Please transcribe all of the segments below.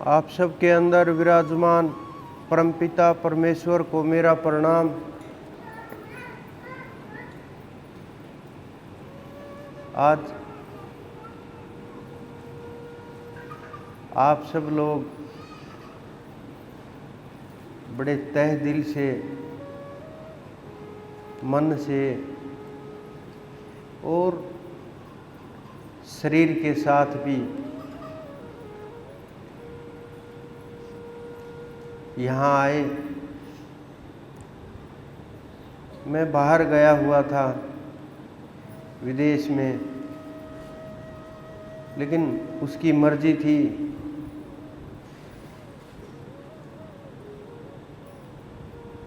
आप सबके अंदर विराजमान परमपिता परमेश्वर को मेरा प्रणाम। आज आप सब लोग बड़े तहे दिल से, मन से और शरीर के साथ भी यहाँ आए। मैं बाहर गया हुआ था विदेश में, लेकिन उसकी मर्जी थी।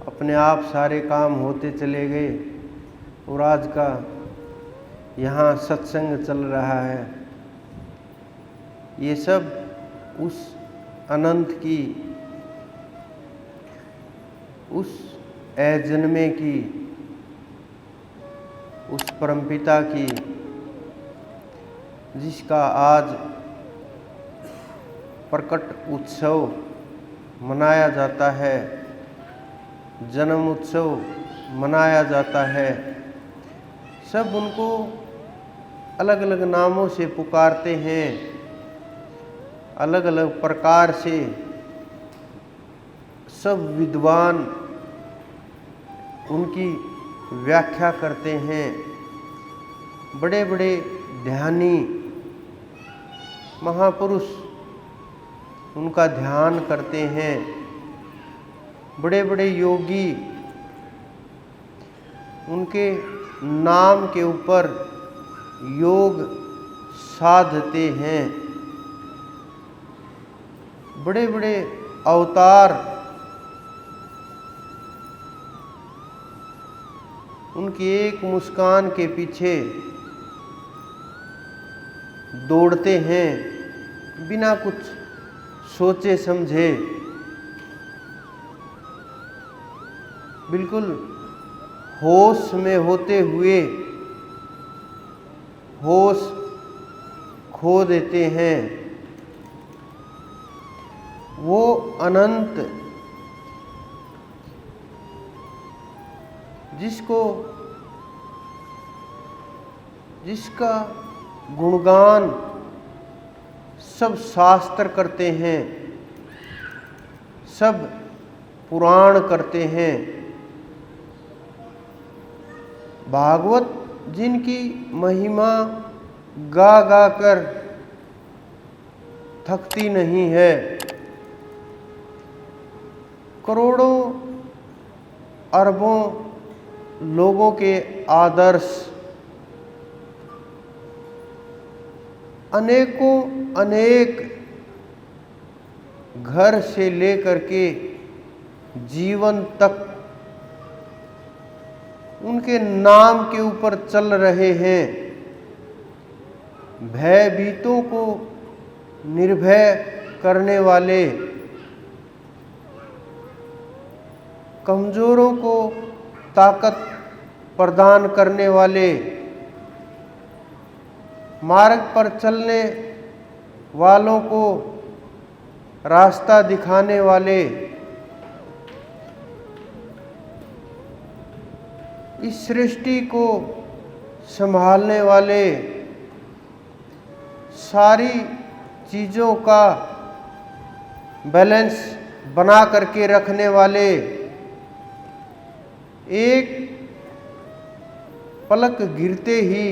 अपने आप सारे काम होते चले गए और आज का यहाँ सत्संग चल रहा है। ये सब उस अनंत की, उस अजन्मे की, उस परमपिता की, जिसका आज प्रकट उत्सव मनाया जाता है, जन्म उत्सव मनाया जाता है। सब उनको अलग अलग नामों से पुकारते हैं, अलग अलग प्रकार से सब विद्वान उनकी व्याख्या करते हैं। बड़े बड़े ध्यानी महापुरुष उनका ध्यान करते हैं। बड़े बड़े योगी उनके नाम के ऊपर योग साधते हैं। बड़े बड़े अवतार उनकी एक मुस्कान के पीछे दौड़ते हैं, बिना कुछ सोचे समझे, बिल्कुल होश में होते हुए होश खो देते हैं। वो अनंत जिसका गुणगान सब शास्त्र करते हैं, सब पुराण करते हैं। भागवत जिनकी महिमा गा गा कर थकती नहीं है। करोड़ों अरबों लोगों के आदर्श, अनेकों अनेक घर से लेकर के जीवन तक उनके नाम के ऊपर चल रहे हैं। भयभीतों को निर्भय करने वाले, कमजोरों को ताकत प्रदान करने वाले, मार्ग पर चलने वालों को रास्ता दिखाने वाले, इस सृष्टि को संभालने वाले, सारी चीज़ों का बैलेंस बना करके रखने वाले, एक पलक गिरते ही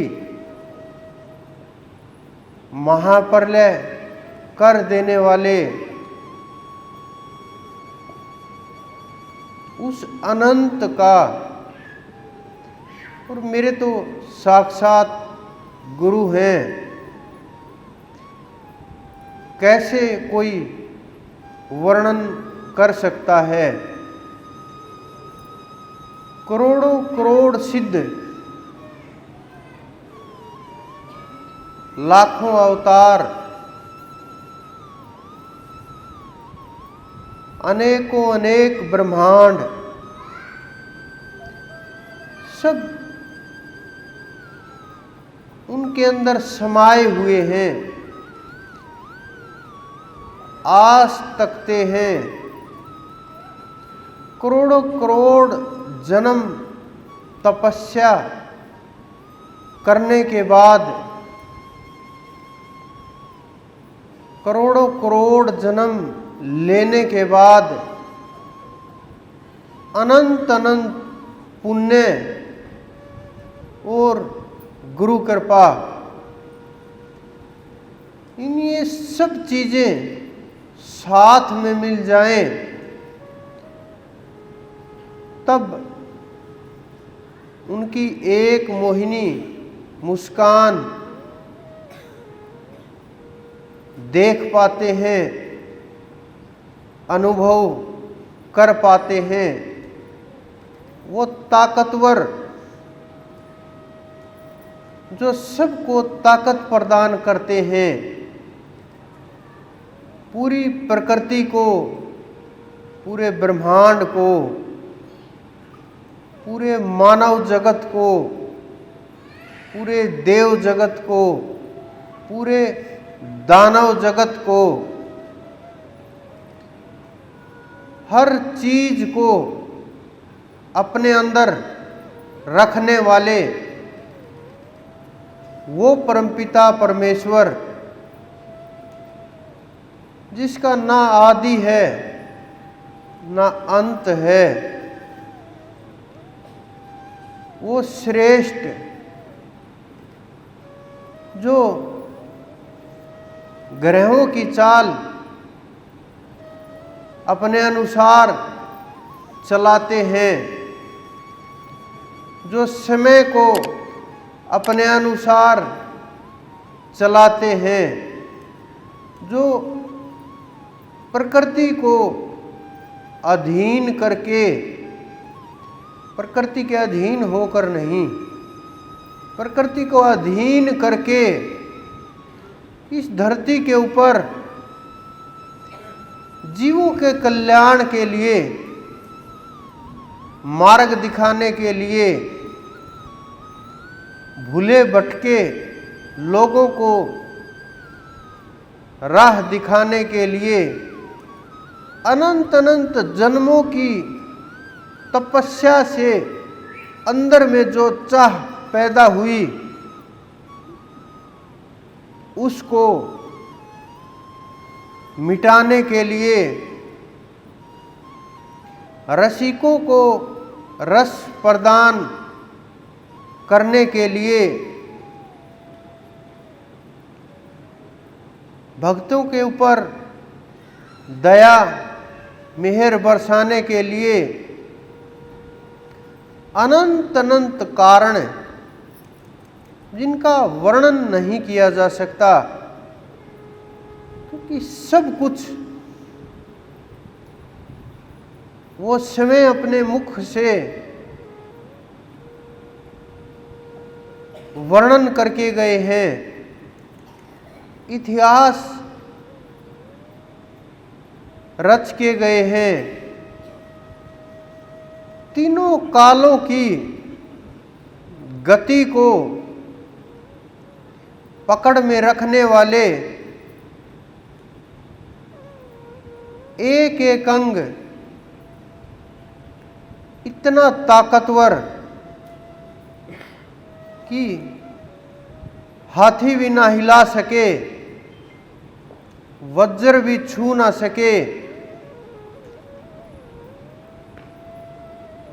महाप्रलय कर देने वाले, उस अनंत का, और मेरे तो साक्षात गुरु हैं। कैसे कोई वर्णन कर सकता है। करोड़ों करोड़ सिद्ध, लाखों अवतार, अनेकों अनेक ब्रह्मांड, सब उनके अंदर समाये हुए हैं। आस तकते हैं। करोड़ों करोड़ जन्म तपस्या करने के बाद, करोड़ों करोड़ जन्म लेने के बाद अनंत अनंत पुण्य और गुरु कृपा, इन ये सब चीजें साथ में मिल जाएं, तब उनकी एक मोहिनी मुस्कान देख पाते हैं, अनुभव कर पाते हैं। वो ताकतवर जो सबको ताकत प्रदान करते हैं, पूरी प्रकृति को, पूरे ब्रह्मांड को, पूरे मानव जगत को, पूरे देव जगत को, पूरे दानव जगत को, हर चीज को अपने अंदर रखने वाले वो परमपिता परमेश्वर, जिसका ना आदि है ना अंत है, वो श्रेष्ठ जो ग्रहों की चाल अपने अनुसार चलाते हैं, जो समय को अपने अनुसार चलाते हैं, जो प्रकृति को अधीन करके, प्रकृति के अधीन होकर नहीं, प्रकृति को अधीन करके इस धरती के ऊपर जीवों के कल्याण के लिए, मार्ग दिखाने के लिए, भूले भटके लोगों को राह दिखाने के लिए, अनंत अनंत जन्मों की तपस्या से अंदर में जो चाह पैदा हुई, उसको मिटाने के लिए, रसिकों को रस प्रदान करने के लिए, भक्तों के ऊपर दया मेहर बरसाने के लिए अनंत अनंत कारण, जिनका वर्णन नहीं किया जा सकता, क्योंकि सब कुछ वो स्वयं अपने मुख से वर्णन करके गए हैं। इतिहास रच के गए हैं। तीनों कालों की गति को पकड़ में रखने वाले एक एक अंग इतना ताकतवर कि हाथी भी ना हिला सके, वज्र भी छू ना सके,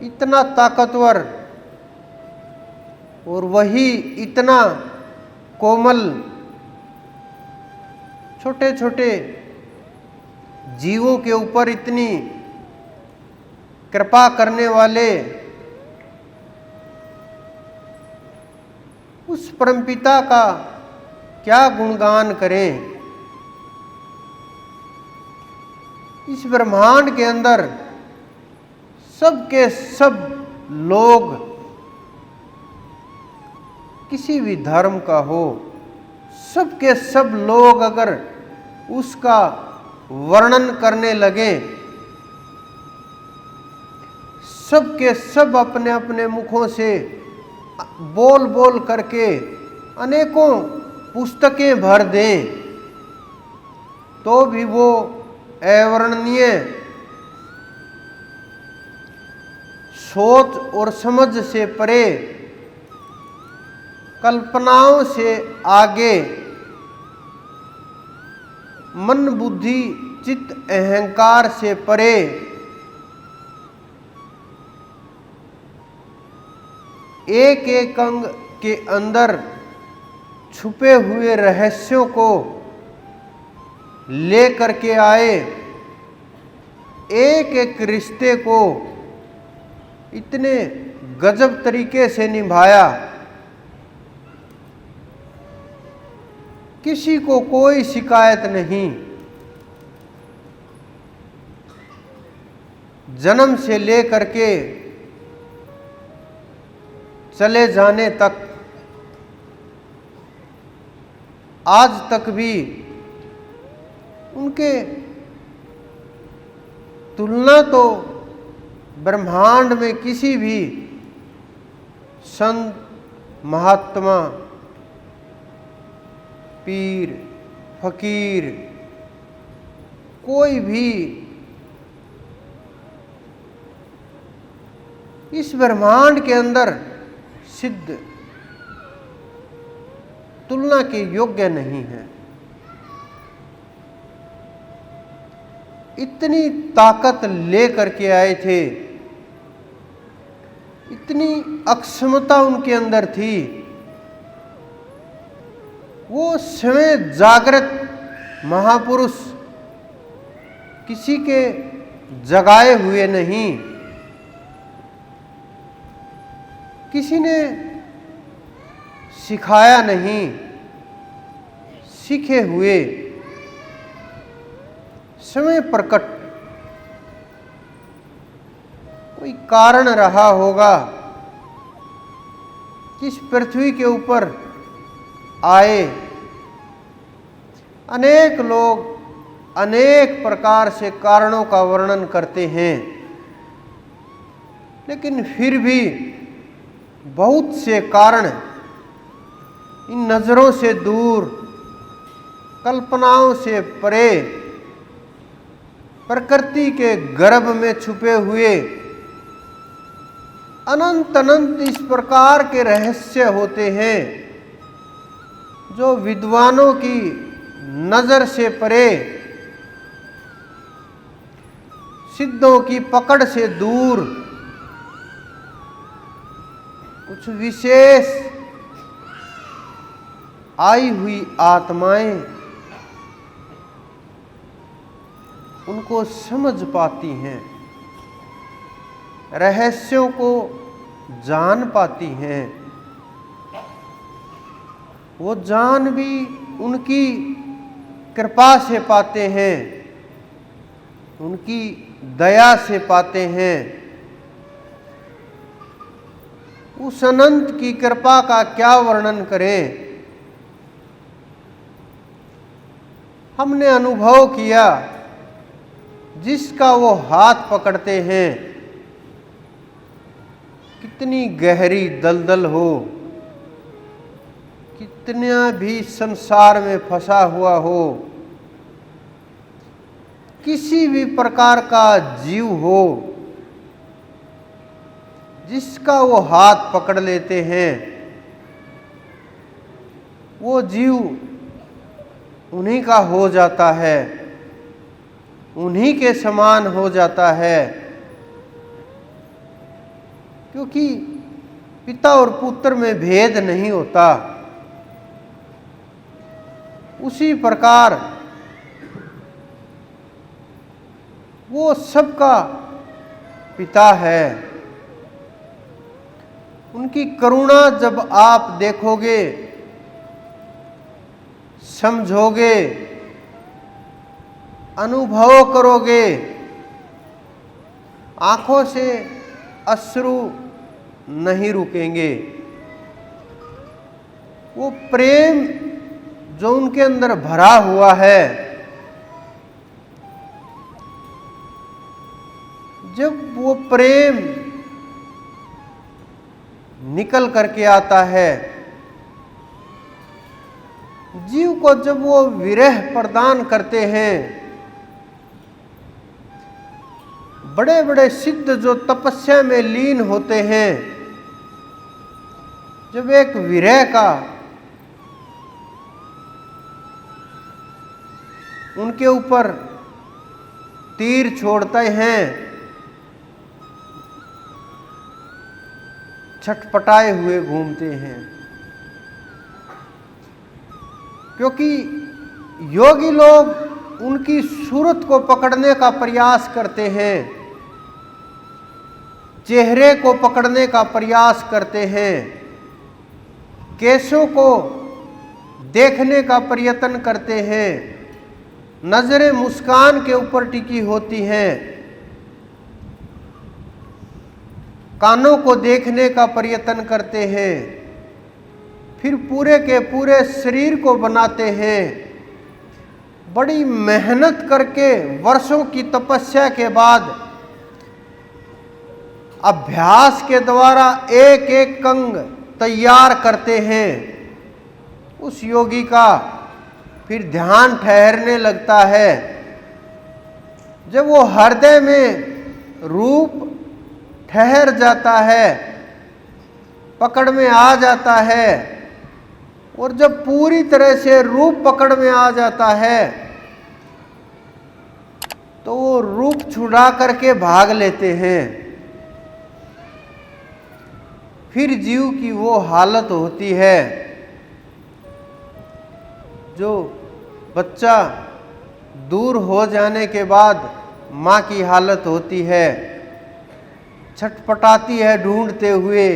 इतना ताकतवर, और वही इतना कोमल, छोटे छोटे जीवों के ऊपर इतनी कृपा करने वाले उस परमपिता का क्या गुणगान करें। इस ब्रह्मांड के अंदर सब के सब लोग, किसी भी धर्म का हो, सब के सब लोग अगर उसका वर्णन करने लगे, सब के सब अपने अपने मुखों से बोल बोल करके अनेकों पुस्तकें भर दें, तो भी वो अवर्णनीय सोच और समझ से परे, कल्पनाओं से आगे, मन बुद्धि चित्त अहंकार से परे, एक एक अंग के अंदर छुपे हुए रहस्यों को ले करके आए, एक एक रिश्ते को इतने गजब तरीके से निभाया, किसी को कोई शिकायत नहीं। जन्म से लेकर के चले जाने तक, आज तक भी उनके तुलना तो ब्रह्मांड में किसी भी संत, महात्मा, पीर, फकीर, कोई भी इस ब्रह्मांड के अंदर सिद्ध तुलना के योग्य नहीं है। इतनी ताकत लेकर के आए थे, इतनी अक्षमता उनके अंदर थी। वो स्वयं जागृत महापुरुष, किसी के जगाए हुए नहीं, किसी ने सिखाया नहीं, सीखे हुए समय प्रकट। कोई कारण रहा होगा कि इस पृथ्वी के ऊपर आए। अनेक लोग अनेक प्रकार से कारणों का वर्णन करते हैं, लेकिन फिर भी बहुत से कारण इन नजरों से दूर, कल्पनाओं से परे, प्रकृति के गर्भ में छुपे हुए अनंत अनंत इस प्रकार के रहस्य होते हैं जो विद्वानों की नजर से परे, सिद्धों की पकड़ से दूर, कुछ विशेष आई हुई आत्माएं उनको समझ पाती हैं, रहस्यों को जान पाती हैं। वो जान भी उनकी कृपा से पाते हैं, उनकी दया से पाते हैं। उस अनंत की कृपा का क्या वर्णन करें। हमने अनुभव किया, जिसका वो हाथ पकड़ते हैं, कितनी गहरी दलदल हो, कितना भी संसार में फंसा हुआ हो, किसी भी प्रकार का जीव हो, जिसका वो हाथ पकड़ लेते हैं, वो जीव उन्हीं का हो जाता है, उन्हीं के समान हो जाता है। क्योंकि पिता और पुत्र में भेद नहीं होता। उसी प्रकार वो सबका पिता है। उनकी करुणा जब आप देखोगे, समझोगे, अनुभव करोगे, आंखों से अश्रु नहीं रुकेंगे। वो प्रेम जो उनके अंदर भरा हुआ है, जब वो प्रेम निकल करके आता है, जीव को जब वो विरह प्रदान करते हैं, बड़े बड़े सिद्ध जो तपस्या में लीन होते हैं, जब एक विरह का उनके ऊपर तीर छोड़ते हैं, छटपटाए हुए घूमते हैं। क्योंकि योगी लोग उनकी सूरत को पकड़ने का प्रयास करते हैं, चेहरे को पकड़ने का प्रयास करते हैं, केशों को देखने का प्रयत्न करते हैं, नजरें मुस्कान के ऊपर टिकी होती हैं, कानों को देखने का प्रयत्न करते हैं, फिर पूरे के पूरे शरीर को बनाते हैं। बड़ी मेहनत करके वर्षों की तपस्या के बाद अभ्यास के द्वारा एक एक अंग तैयार करते हैं। उस योगी का फिर ध्यान ठहरने लगता है। जब वो हृदय में रूप ठहर जाता है, पकड़ में आ जाता है, और जब पूरी तरह से रूप पकड़ में आ जाता है तो वो रूप छुड़ा करके भाग लेते हैं। फिर जीव की वो हालत होती है जो बच्चा दूर हो जाने के बाद माँ की हालत होती है, छटपटाती है ढूंढते हुए,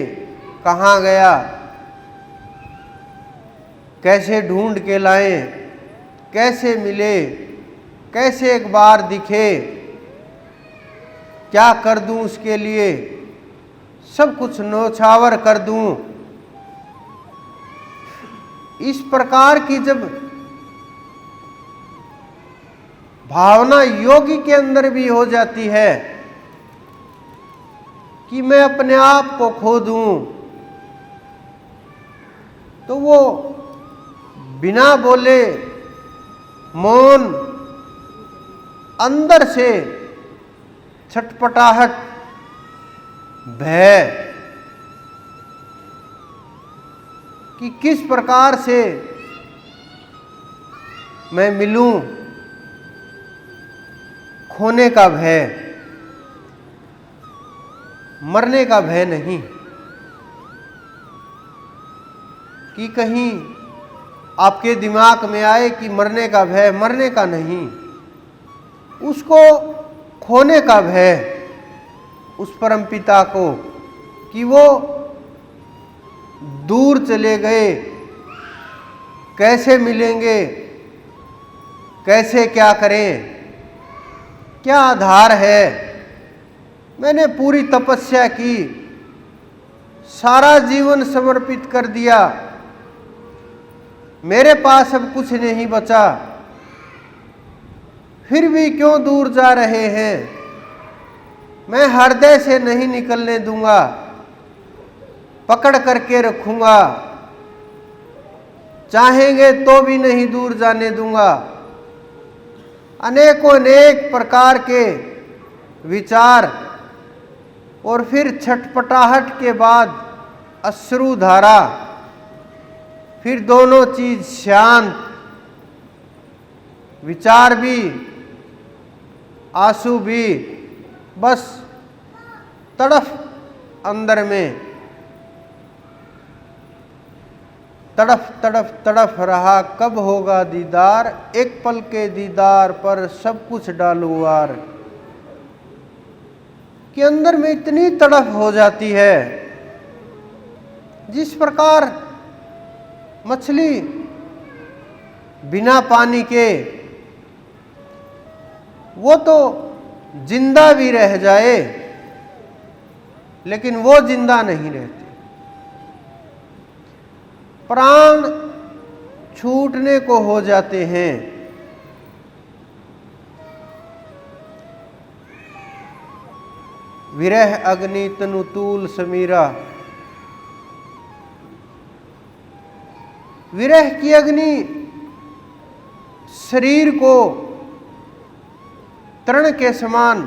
कहाँ गया, कैसे ढूंढ के लाएं, कैसे मिले, कैसे एक बार दिखे, क्या कर दूं उसके लिए, सब कुछ न्योछावर कर दूं। इस प्रकार की जब भावना योगी के अंदर भी हो जाती है कि मैं अपने आप को खो दूं, तो वो बिना बोले मौन अंदर से छटपटाहट, भय कि किस प्रकार से मैं मिलूं, खोने का भय, मरने का भय नहीं कि कहीं आपके दिमाग में आए कि मरने का भय, मरने का नहीं, उसको खोने का भय, उस परमपिता को कि वो दूर चले गए, कैसे मिलेंगे, कैसे क्या करें, क्या आधार है। मैंने पूरी तपस्या की, सारा जीवन समर्पित कर दिया, मेरे पास अब कुछ नहीं बचा, फिर भी क्यों दूर जा रहे हैं। मैं हृदय से नहीं निकलने दूंगा, पकड़ करके रखूंगा, चाहेंगे तो भी नहीं दूर जाने दूंगा। अनेकों अनेक प्रकार के विचार, और फिर छटपटाहट के बाद अश्रुधारा, फिर दोनों चीज शांत, विचार भी, आंसू भी, बस तड़फ अंदर में, तड़फ तड़फ तड़फ रहा, कब होगा दीदार, एक पल के दीदार पर सब कुछ डालू वार। कि अंदर में इतनी तड़फ हो जाती है, जिस प्रकार मछली बिना पानी के वो तो जिंदा भी रह जाए, लेकिन वो जिंदा नहीं रहती, प्राण छूटने को हो जाते हैं। विरह अग्नि तनु तूल समीरा, विरह की अग्नि शरीर को तृण के समान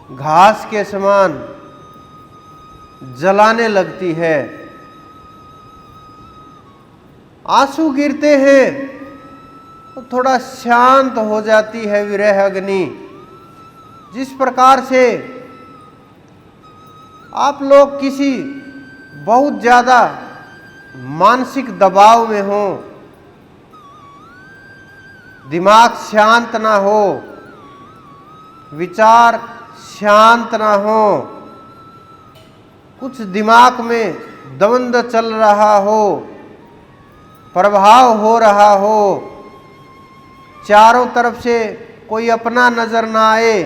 घास के समान जलाने लगती है। आंसू गिरते हैं तो थोड़ा शांत हो जाती है विरह अग्नि। जिस प्रकार से आप लोग किसी बहुत ज़्यादा मानसिक दबाव में हो, दिमाग शांत ना हो, विचार शांत ना हो, कुछ दिमाग में द्वंद्व चल रहा हो, प्रभाव हो रहा हो, चारों तरफ से कोई अपना नजर ना आए,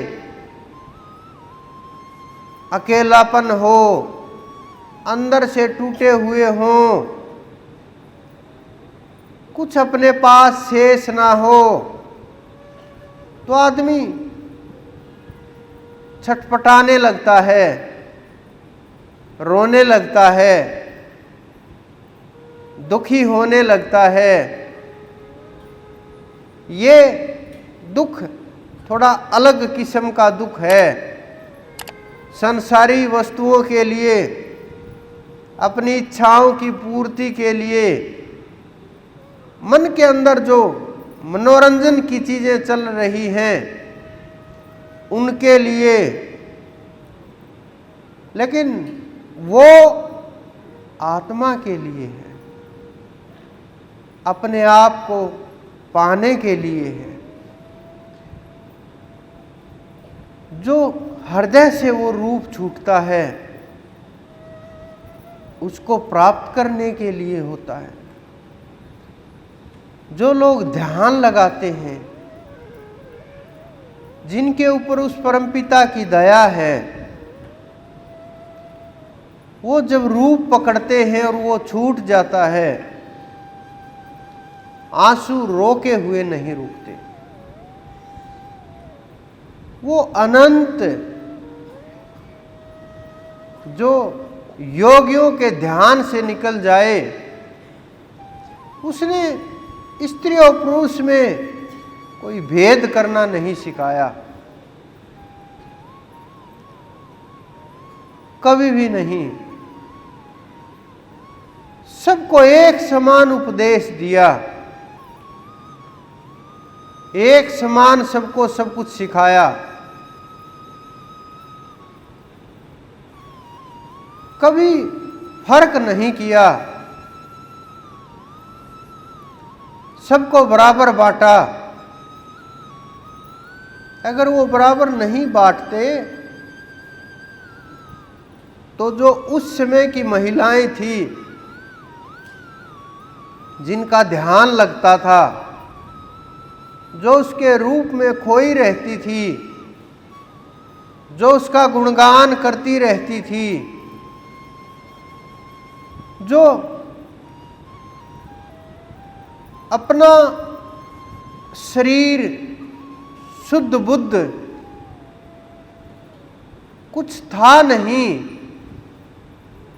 अकेलापन हो, अंदर से टूटे हुए हों, कुछ अपने पास शेष ना हो, तो आदमी छटपटाने लगता है, रोने लगता है, दुखी होने लगता है। ये दुख थोड़ा अलग किस्म का दुख है। संसारी वस्तुओं के लिए, अपनी इच्छाओं की पूर्ति के लिए, मन के अंदर जो मनोरंजन की चीजें चल रही हैं उनके लिए, लेकिन वो आत्मा के लिए है, अपने आप को पाने के लिए है। जो हृदय से वो रूप छूटता है उसको प्राप्त करने के लिए होता है। जो लोग ध्यान लगाते हैं, जिनके ऊपर उस परमपिता की दया है, वो जब रूप पकड़ते हैं और वो छूट जाता है, आंसू रोके हुए नहीं रुकते। वो अनंत जो योगियों के ध्यान से निकल जाए, उसने स्त्री और पुरुष में कोई भेद करना नहीं सिखाया, कभी भी नहीं। सबको एक समान उपदेश दिया, एक समान सबको सब कुछ सिखाया। कभी फर्क नहीं किया, सबको बराबर बांटा। अगर वो बराबर नहीं बांटते तो जो उस समय की महिलाएं थी जिनका ध्यान लगता था, जो उसके रूप में खोई रहती थी, जो उसका गुणगान करती रहती थी, जो अपना शरीर शुद्ध बुद्ध कुछ था नहीं,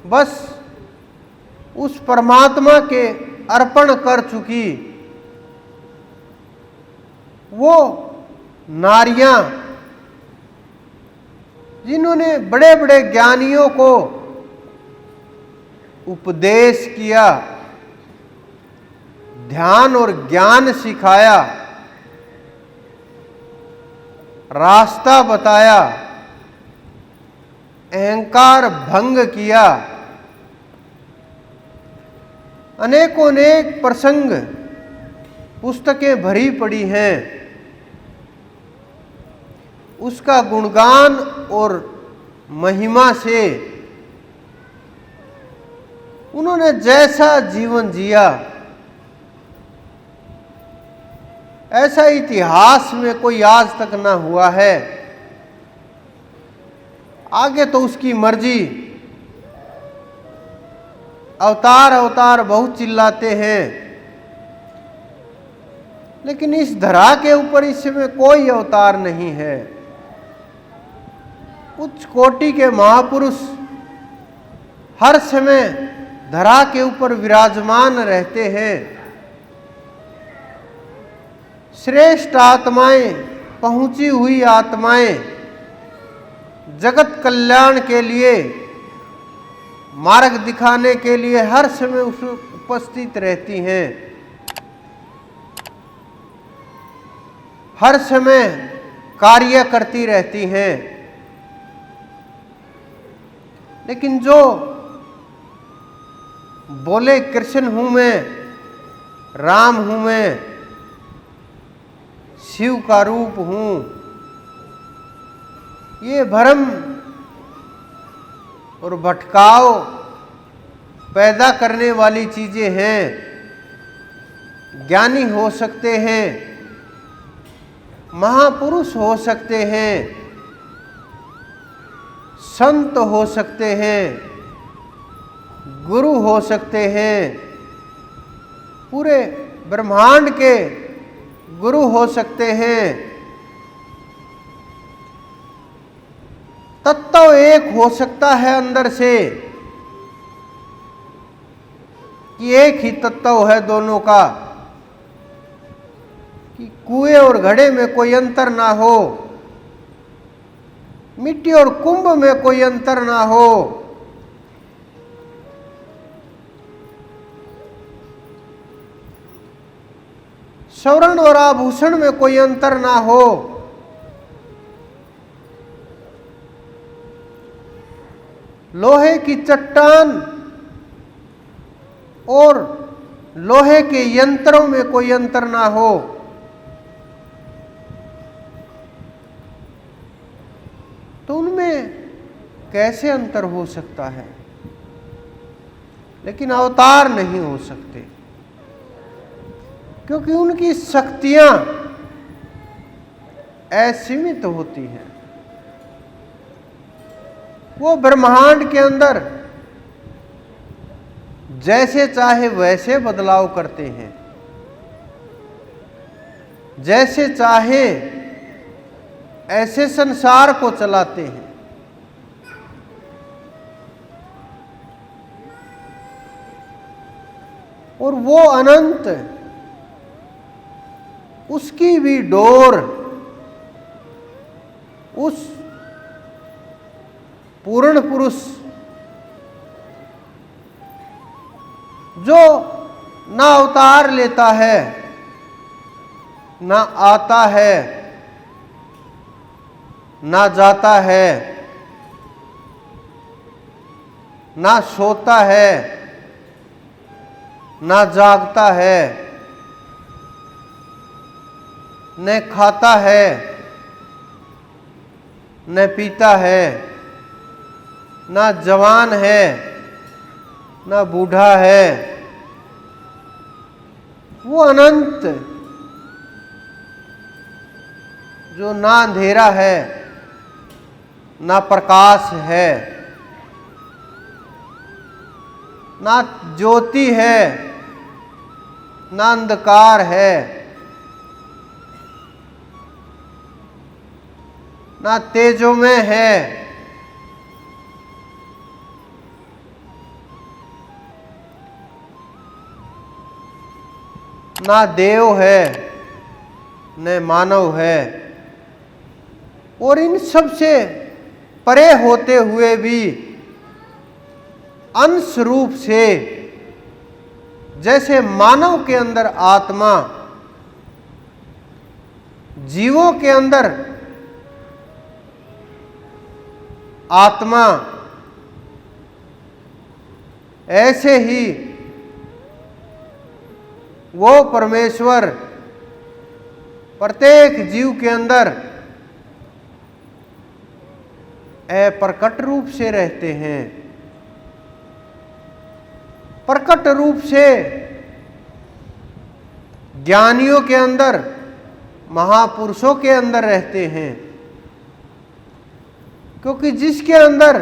बस उस परमात्मा के अर्पण कर चुकी, वो नारियां जिन्होंने बड़े बड़े ज्ञानियों को उपदेश किया, ध्यान और ज्ञान सिखाया, रास्ता बताया, अहंकार भंग किया, अनेकों अनेक प्रसंग पुस्तकें भरी पड़ी हैं। उसका गुणगान और महिमा से उन्होंने जैसा जीवन जिया, ऐसा इतिहास में कोई आज तक ना हुआ है। आगे तो उसकी मर्जी। अवतार अवतार बहुत चिल्लाते हैं, लेकिन इस धरा के ऊपर इस समय कोई अवतार नहीं है। उच्च कोटि के महापुरुष हर समय धरा के ऊपर विराजमान रहते हैं। श्रेष्ठ आत्माएं, पहुंची हुई आत्माएं जगत कल्याण के लिए, मार्ग दिखाने के लिए हर समय उसमें उपस्थित रहती हैं, हर समय कार्य करती रहती हैं। लेकिन जो बोले कृष्ण हूं मैं, राम हूं मैं, शिव का रूप हूं, ये भ्रम और भटकाव पैदा करने वाली चीजें हैं। ज्ञानी हो सकते हैं, महापुरुष हो सकते हैं, संत हो सकते हैं, गुरु हो सकते हैं, पूरे ब्रह्मांड के गुरु हो सकते हैं, तत्व एक हो सकता है अंदर से कि एक ही तत्व है दोनों का, कि कुएं और घड़े में कोई अंतर ना हो, मिट्टी और कुंभ में कोई अंतर ना हो। स्वर्ण और आभूषण में कोई अंतर ना हो। लोहे की चट्टान और लोहे के यंत्रों में कोई अंतर ना हो। तो उनमें कैसे अंतर हो सकता है? लेकिन अवतार नहीं हो सकते, क्योंकि उनकी शक्तियां असीमित होती हैं। वो ब्रह्मांड के अंदर जैसे चाहे वैसे बदलाव करते हैं, जैसे चाहे ऐसे संसार को चलाते हैं। और वो अनंत, उसकी भी डोर उस पूर्ण पुरुष जो ना अवतार लेता है, ना आता है, ना जाता है, ना सोता है, ना जागता है, न खाता है, न पीता है, ना जवान है, ना बूढ़ा है। वो अनंत जो ना अंधेरा है, ना प्रकाश है, ना ज्योति है, ना अंधकार है, ना तेजोमय है, ना देव है, न मानव है। और इन सब से परे होते हुए भी अंश रूप से, जैसे मानव के अंदर आत्मा, जीवों के अंदर आत्मा, ऐसे ही वो परमेश्वर प्रत्येक जीव के अंदर अप्रकट रूप से रहते हैं, प्रकट रूप से ज्ञानियों के अंदर, महापुरुषों के अंदर रहते हैं। क्योंकि जिसके अंदर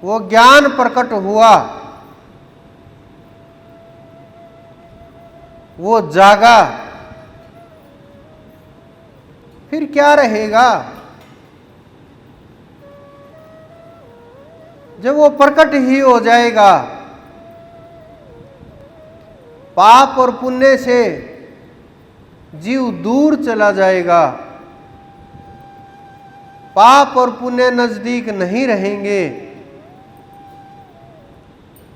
वो ज्ञान प्रकट हुआ, वो जागा, फिर क्या रहेगा? जब वो प्रकट ही हो जाएगा, पाप और पुण्य से जीव दूर चला जाएगा, पाप और पुण्य नजदीक नहीं रहेंगे,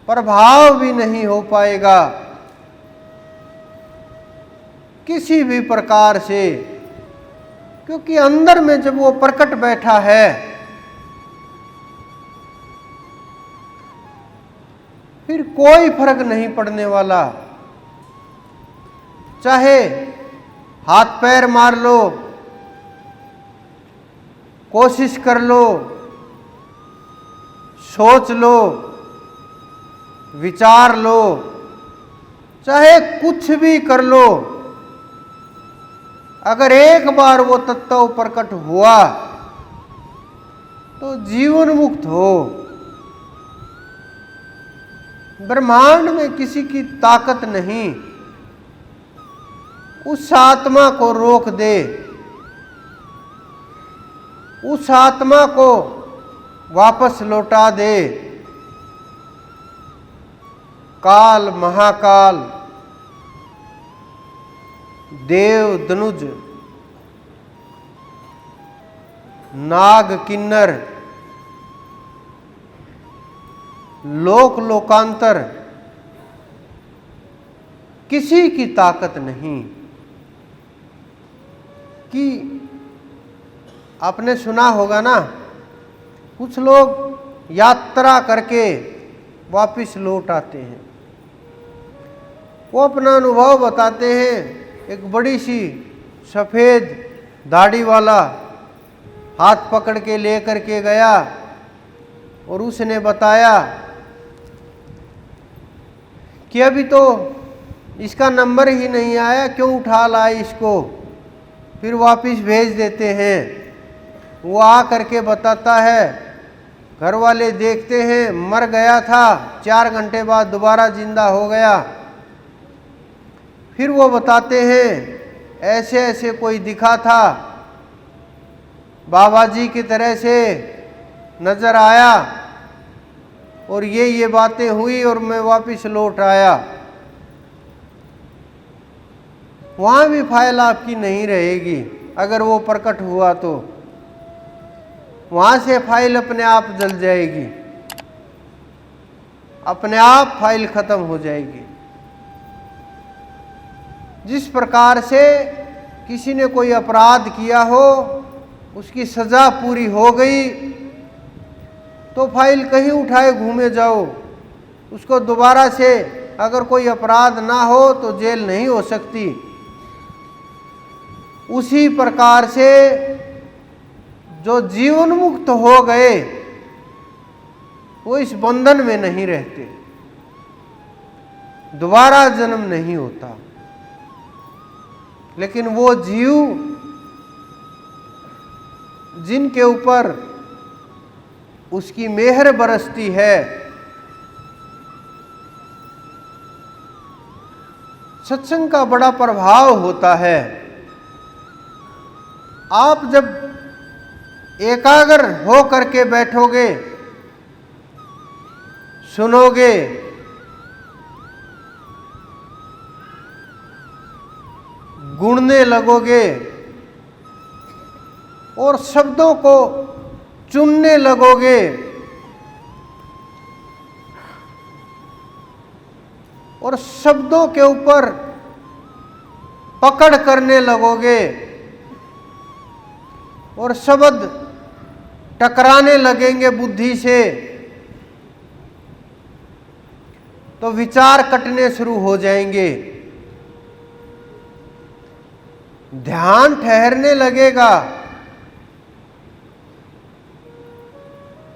प्रभाव भी नहीं हो पाएगा किसी भी प्रकार से, क्योंकि अंदर में जब वो प्रकट बैठा है फिर कोई फर्क नहीं पड़ने वाला। चाहे हाथ पैर मार लो, कोशिश कर लो, सोच लो, विचार लो, चाहे कुछ भी कर लो, अगर एक बार वो तत्व प्रकट हुआ तो जीवन मुक्त हो। ब्रह्मांड में किसी की ताकत नहीं उस आत्मा को रोक दे, उस आत्मा को वापस लौटा दे। काल, महाकाल, देव, दनुज, नाग, किन्नर, लोक लोकांतर, किसी की ताकत नहीं। कि आपने सुना होगा ना, कुछ लोग यात्रा करके वापस लौट आते हैं, वो अपना अनुभव बताते हैं। एक बड़ी सी सफ़ेद दाढ़ी वाला हाथ पकड़ के लेकर के गया और उसने बताया कि अभी तो इसका नंबर ही नहीं आया, क्यों उठा लाए इसको, फिर वापस भेज देते हैं। वो आ करके बताता है, घर वाले देखते हैं मर गया था, 4 घंटे बाद दोबारा जिंदा हो गया। फिर वो बताते हैं ऐसे ऐसे कोई दिखा था, बाबा जी की तरह से नजर आया और ये बातें हुई और मैं वापस लौट आया। वहाँ भी फाइल आपकी नहीं रहेगी अगर वो प्रकट हुआ तो, वहाँ से फाइल अपने आप जल जाएगी, अपने आप फाइल खत्म हो जाएगी। जिस प्रकार से किसी ने कोई अपराध किया हो, उसकी सजा पूरी हो गई तो फाइल कहीं उठाए घूमे जाओ, उसको दोबारा से अगर कोई अपराध ना हो तो जेल नहीं हो सकती। उसी प्रकार से जो जीवन मुक्त हो गए वो इस बंधन में नहीं रहते, दोबारा जन्म नहीं होता। लेकिन वो जीव जिनके ऊपर उसकी मेहर बरसती है, सत्संग का बड़ा प्रभाव होता है। आप जब एकाग्र हो करके बैठोगे, सुनोगे, गुणने लगोगे और शब्दों को चुनने लगोगे, और शब्दों के ऊपर पकड़ करने लगोगे और शब्द टकराने लगेंगे बुद्धि से, तो विचार कटने शुरू हो जाएंगे, ध्यान ठहरने लगेगा,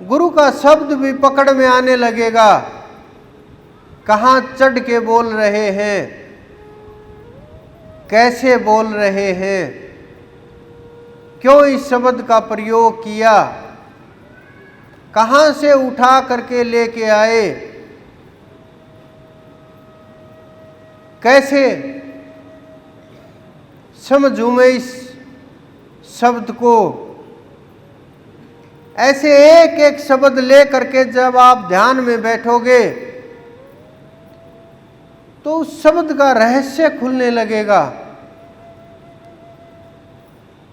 गुरु का शब्द भी पकड़ में आने लगेगा। कहाँ चढ़ के बोल रहे हैं, कैसे बोल रहे हैं, क्यों इस शब्द का प्रयोग किया, कहाँ से उठा करके लेके आए, कैसे समझूं मैं इस शब्द को। ऐसे एक एक शब्द ले करके जब आप ध्यान में बैठोगे तो उस शब्द का रहस्य खुलने लगेगा।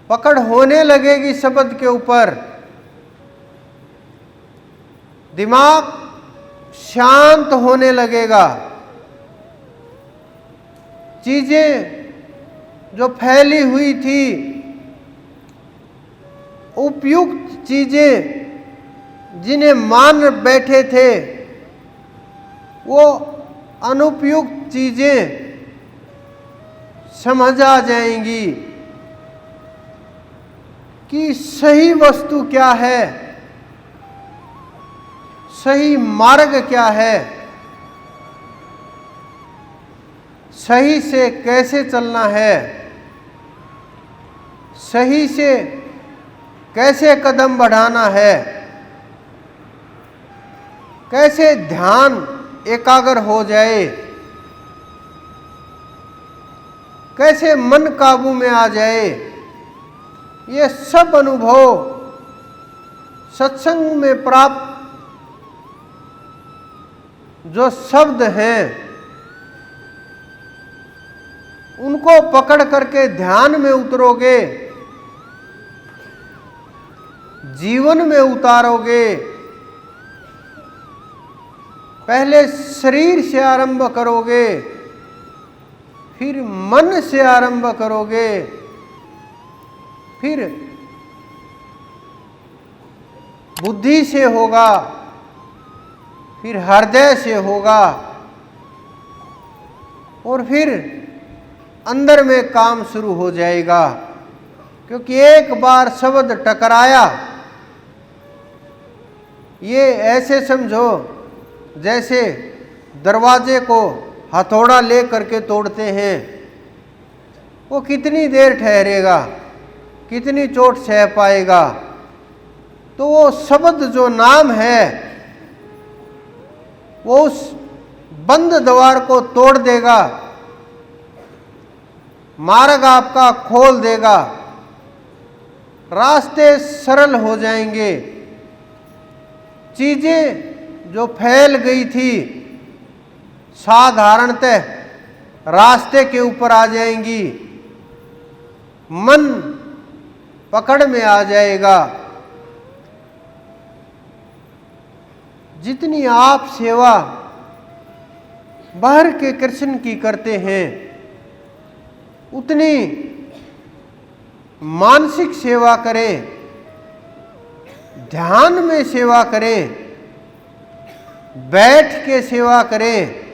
पकड़ होने लगेगी शब्द के ऊपर, दिमाग शांत होने लगेगा। चीजें जो फैली हुई थी, उपयुक्त चीजें जिन्हें मान बैठे थे, वो अनुपयुक्त चीजें समझ आ जाएंगी कि सही वस्तु क्या है, सही मार्ग क्या है, सही से कैसे चलना है, सही से कैसे कदम बढ़ाना है, कैसे ध्यान एकाग्र हो जाए, कैसे मन काबू में आ जाए। ये सब अनुभव सत्संग में प्राप्त जो शब्द हैं, उनको पकड़ करके ध्यान में उतरोगे, जीवन में उतारोगे। पहले शरीर से आरंभ करोगे, फिर मन से आरंभ करोगे, फिर बुद्धि से होगा, फिर हृदय से होगा, और फिर अंदर में काम शुरू हो जाएगा। क्योंकि एक बार शब्द टकराया, ये ऐसे समझो जैसे दरवाजे को हथौड़ा ले करके तोड़ते हैं। वो कितनी देर ठहरेगा, कितनी चोट सह पाएगा। तो वो शब्द जो नाम है, वो उस बंद द्वार को तोड़ देगा, मार्ग आपका खोल देगा, रास्ते सरल हो जाएंगे। चीजें जो फैल गई थी साधारणतः रास्ते के ऊपर आ जाएंगी, मन पकड़ में आ जाएगा। जितनी आप सेवा बाहर के कृष्ण की करते हैं, उतनी मानसिक सेवा करें, ध्यान में सेवा करें, बैठ के सेवा करें,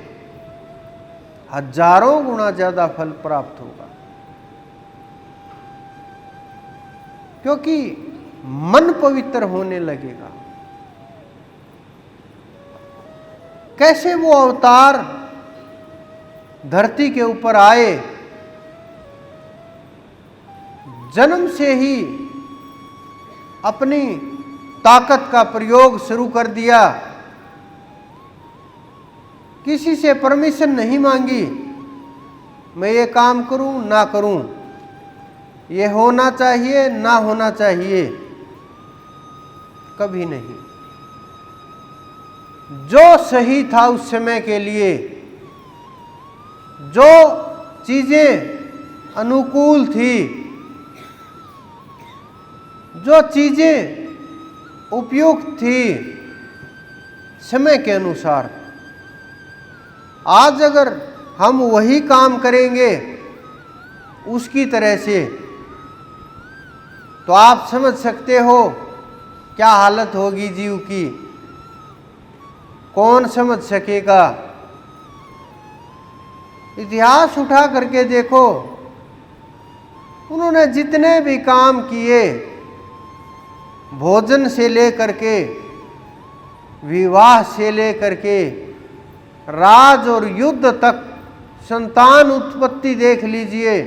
हजारों गुना ज्यादा फल प्राप्त होगा। क्योंकि मन पवित्र होने लगेगा। कैसे वो अवतार धरती के ऊपर आए, जन्म से ही अपनी ताकत का प्रयोग शुरू कर दिया, किसी से परमिशन नहीं मांगी, मैं ये काम करूं ना करूं, ये होना चाहिए ना होना चाहिए, कभी नहीं। जो सही था उस समय के लिए, जो चीजें अनुकूल थी, जो चीजें उपयुक्त थी समय के अनुसार, आज अगर हम वही काम करेंगे उसकी तरह से, तो आप समझ सकते हो क्या हालत होगी जीव की। कौन समझ सकेगा। इतिहास उठा करके देखो, उन्होंने जितने भी काम किए, भोजन से लेकर के, विवाह से लेकर के, राज और युद्ध तक, संतान उत्पत्ति देख लीजिए,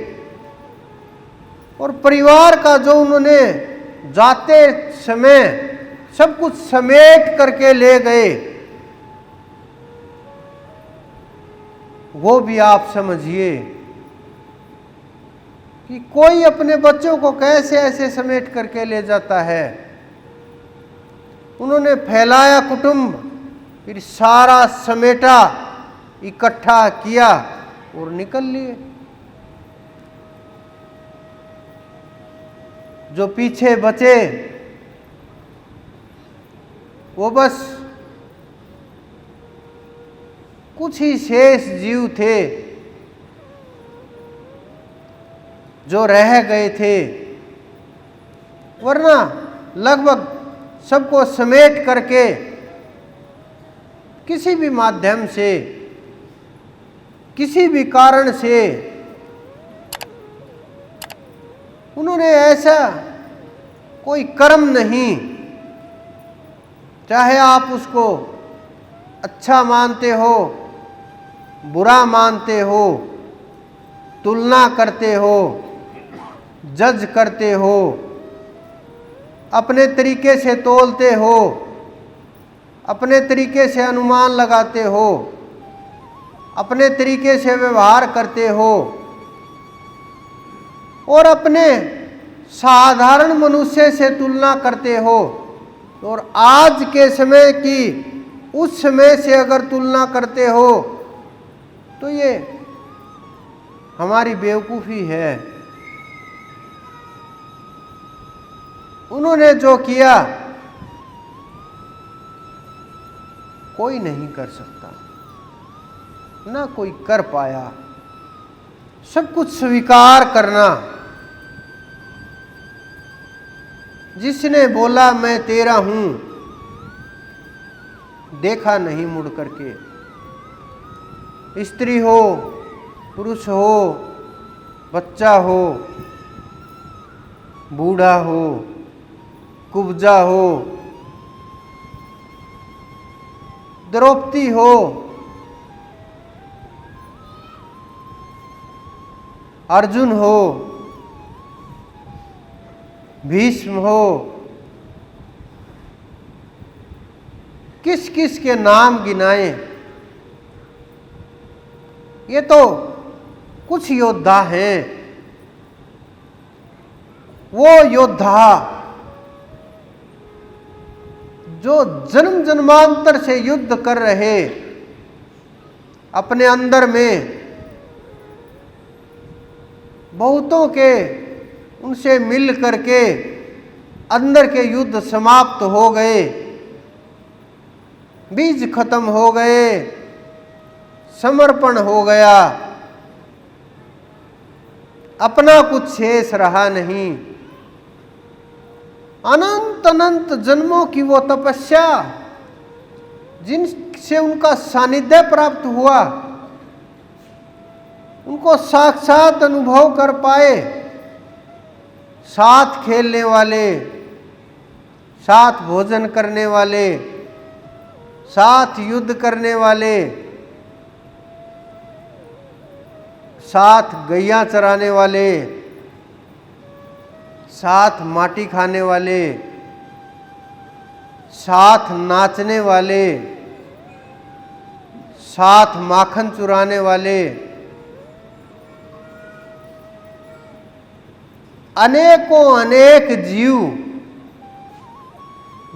और परिवार का जो उन्होंने जाते समय सब कुछ समेट करके ले गए, वो भी आप समझिए कि कोई अपने बच्चों को कैसे ऐसे समेट करके ले जाता है। उन्होंने फैलाया कुटुंब, फिर सारा समेटा, इकट्ठा किया और निकल लिए। जो पीछे बचे वो बस कुछ ही शेष जीव थे जो रह गए थे, वरना लगभग सबको समेट करके किसी भी माध्यम से, किसी भी कारण से उन्होंने ऐसा कोई कर्म नहीं, चाहे आप उसको अच्छा मानते हो, बुरा मानते हो, तुलना करते हो, जज करते हो, अपने तरीके से तोलते हो, अपने तरीके से अनुमान लगाते हो, अपने तरीके से व्यवहार करते हो और अपने साधारण मनुष्य से तुलना करते हो, और आज के समय की उस समय से अगर तुलना करते हो तो ये हमारी बेवकूफ़ी है। उन्होंने जो किया कोई नहीं कर सकता, ना कोई कर पाया। सब कुछ स्वीकार करना। जिसने बोला मैं तेरा हूं, देखा नहीं मुड़ करके, स्त्री हो, पुरुष हो, बच्चा हो, बूढ़ा हो, कुब्जा हो, द्रौपदी हो, अर्जुन हो, भीष्म हो, किस किस के नाम गिनाए। ये तो कुछ योद्धा हैं। वो योद्धा जो जन्म जन्मांतर से युद्ध कर रहे, अपने अंदर में बहुतों के उनसे मिल करके अंदर के युद्ध समाप्त हो गए, बीज खत्म हो गए, समर्पण हो गया, अपना कुछ शेष रहा नहीं। अनंत अनंत जन्मों की वो तपस्या जिनसे उनका सानिध्य प्राप्त हुआ, उनको साक्षात अनुभव कर पाए। साथ खेलने वाले, साथ भोजन करने वाले, साथ युद्ध करने वाले, साथ गैया चराने वाले, साथ माटी खाने वाले, साथ नाचने वाले, साथ माखन चुराने वाले, अनेकों अनेक जीव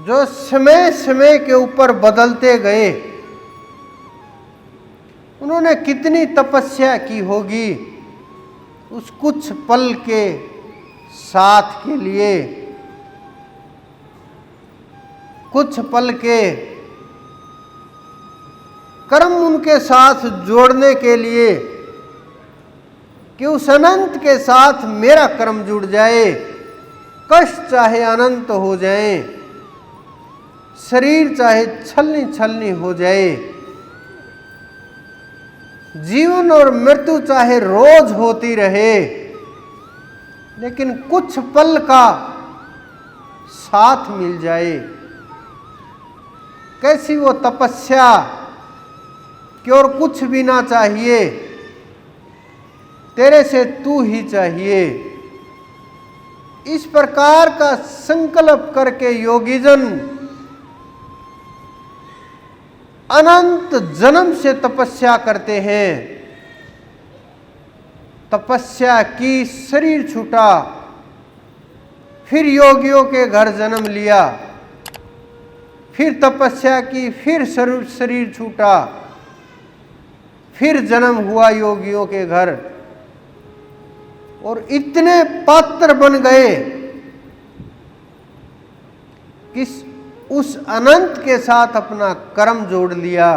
जो समय समय के ऊपर बदलते गए। उन्होंने कितनी तपस्या की होगी उस कुछ पल के साथ के लिए, कुछ पल के कर्म उनके साथ जोड़ने के लिए कि उस अनंत के साथ मेरा कर्म जुड़ जाए। कष्ट चाहे अनंत हो जाए, शरीर चाहे छलनी छलनी हो जाए, जीवन और मृत्यु चाहे रोज होती रहे, लेकिन कुछ पल का साथ मिल जाए। कैसी वो तपस्या कि और कुछ भी ना चाहिए, तेरे से तू ही चाहिए। इस प्रकार का संकल्प करके योगीजन अनंत जन्म से तपस्या करते हैं। तपस्या की, शरीर छूटा, फिर योगियों के घर जन्म लिया, फिर तपस्या की, फिर शरीर छूटा, फिर जन्म हुआ योगियों के घर, और इतने पात्र बन गए किस उस अनंत के साथ अपना कर्म जोड़ लिया।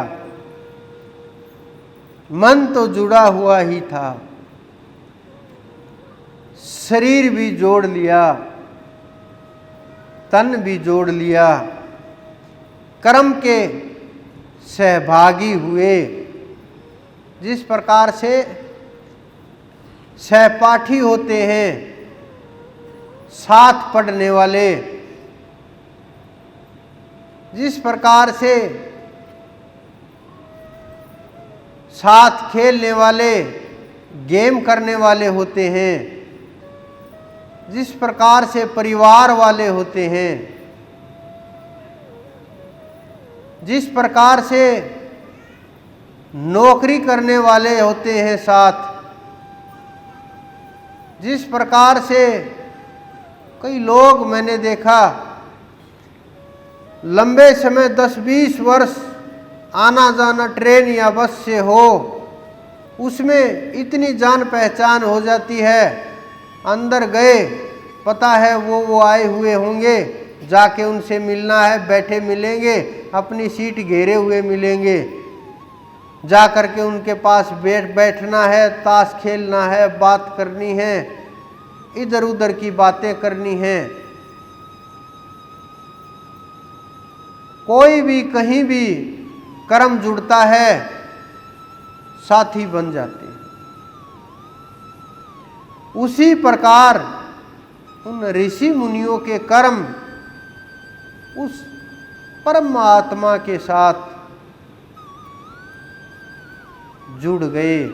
मन तो जुड़ा हुआ ही था, शरीर भी जोड़ लिया, तन भी जोड़ लिया, कर्म के सहभागी हुए। जिस प्रकार से सहपाठी होते हैं, साथ पढ़ने वाले, जिस प्रकार से साथ खेलने वाले, गेम करने वाले होते हैं, जिस प्रकार से परिवार वाले होते हैं, जिस प्रकार से नौकरी करने वाले होते हैं साथ, जिस प्रकार से कई लोग मैंने देखा लंबे समय 10-20 वर्ष आना जाना ट्रेन या बस से हो, उसमें इतनी जान पहचान हो जाती है, अंदर गए पता है वो आए हुए होंगे, जाके उनसे मिलना है, बैठे मिलेंगे, अपनी सीट घेरे हुए मिलेंगे, जा कर के उनके पास बैठना है, ताश खेलना है, बात करनी है, इधर उधर की बातें करनी है। कोई भी कहीं भी कर्म जुड़ता है, साथी बन जाते हैं। उसी प्रकार उन ऋषि मुनियों के कर्म उस परमात्मा के साथ जुड़ गए।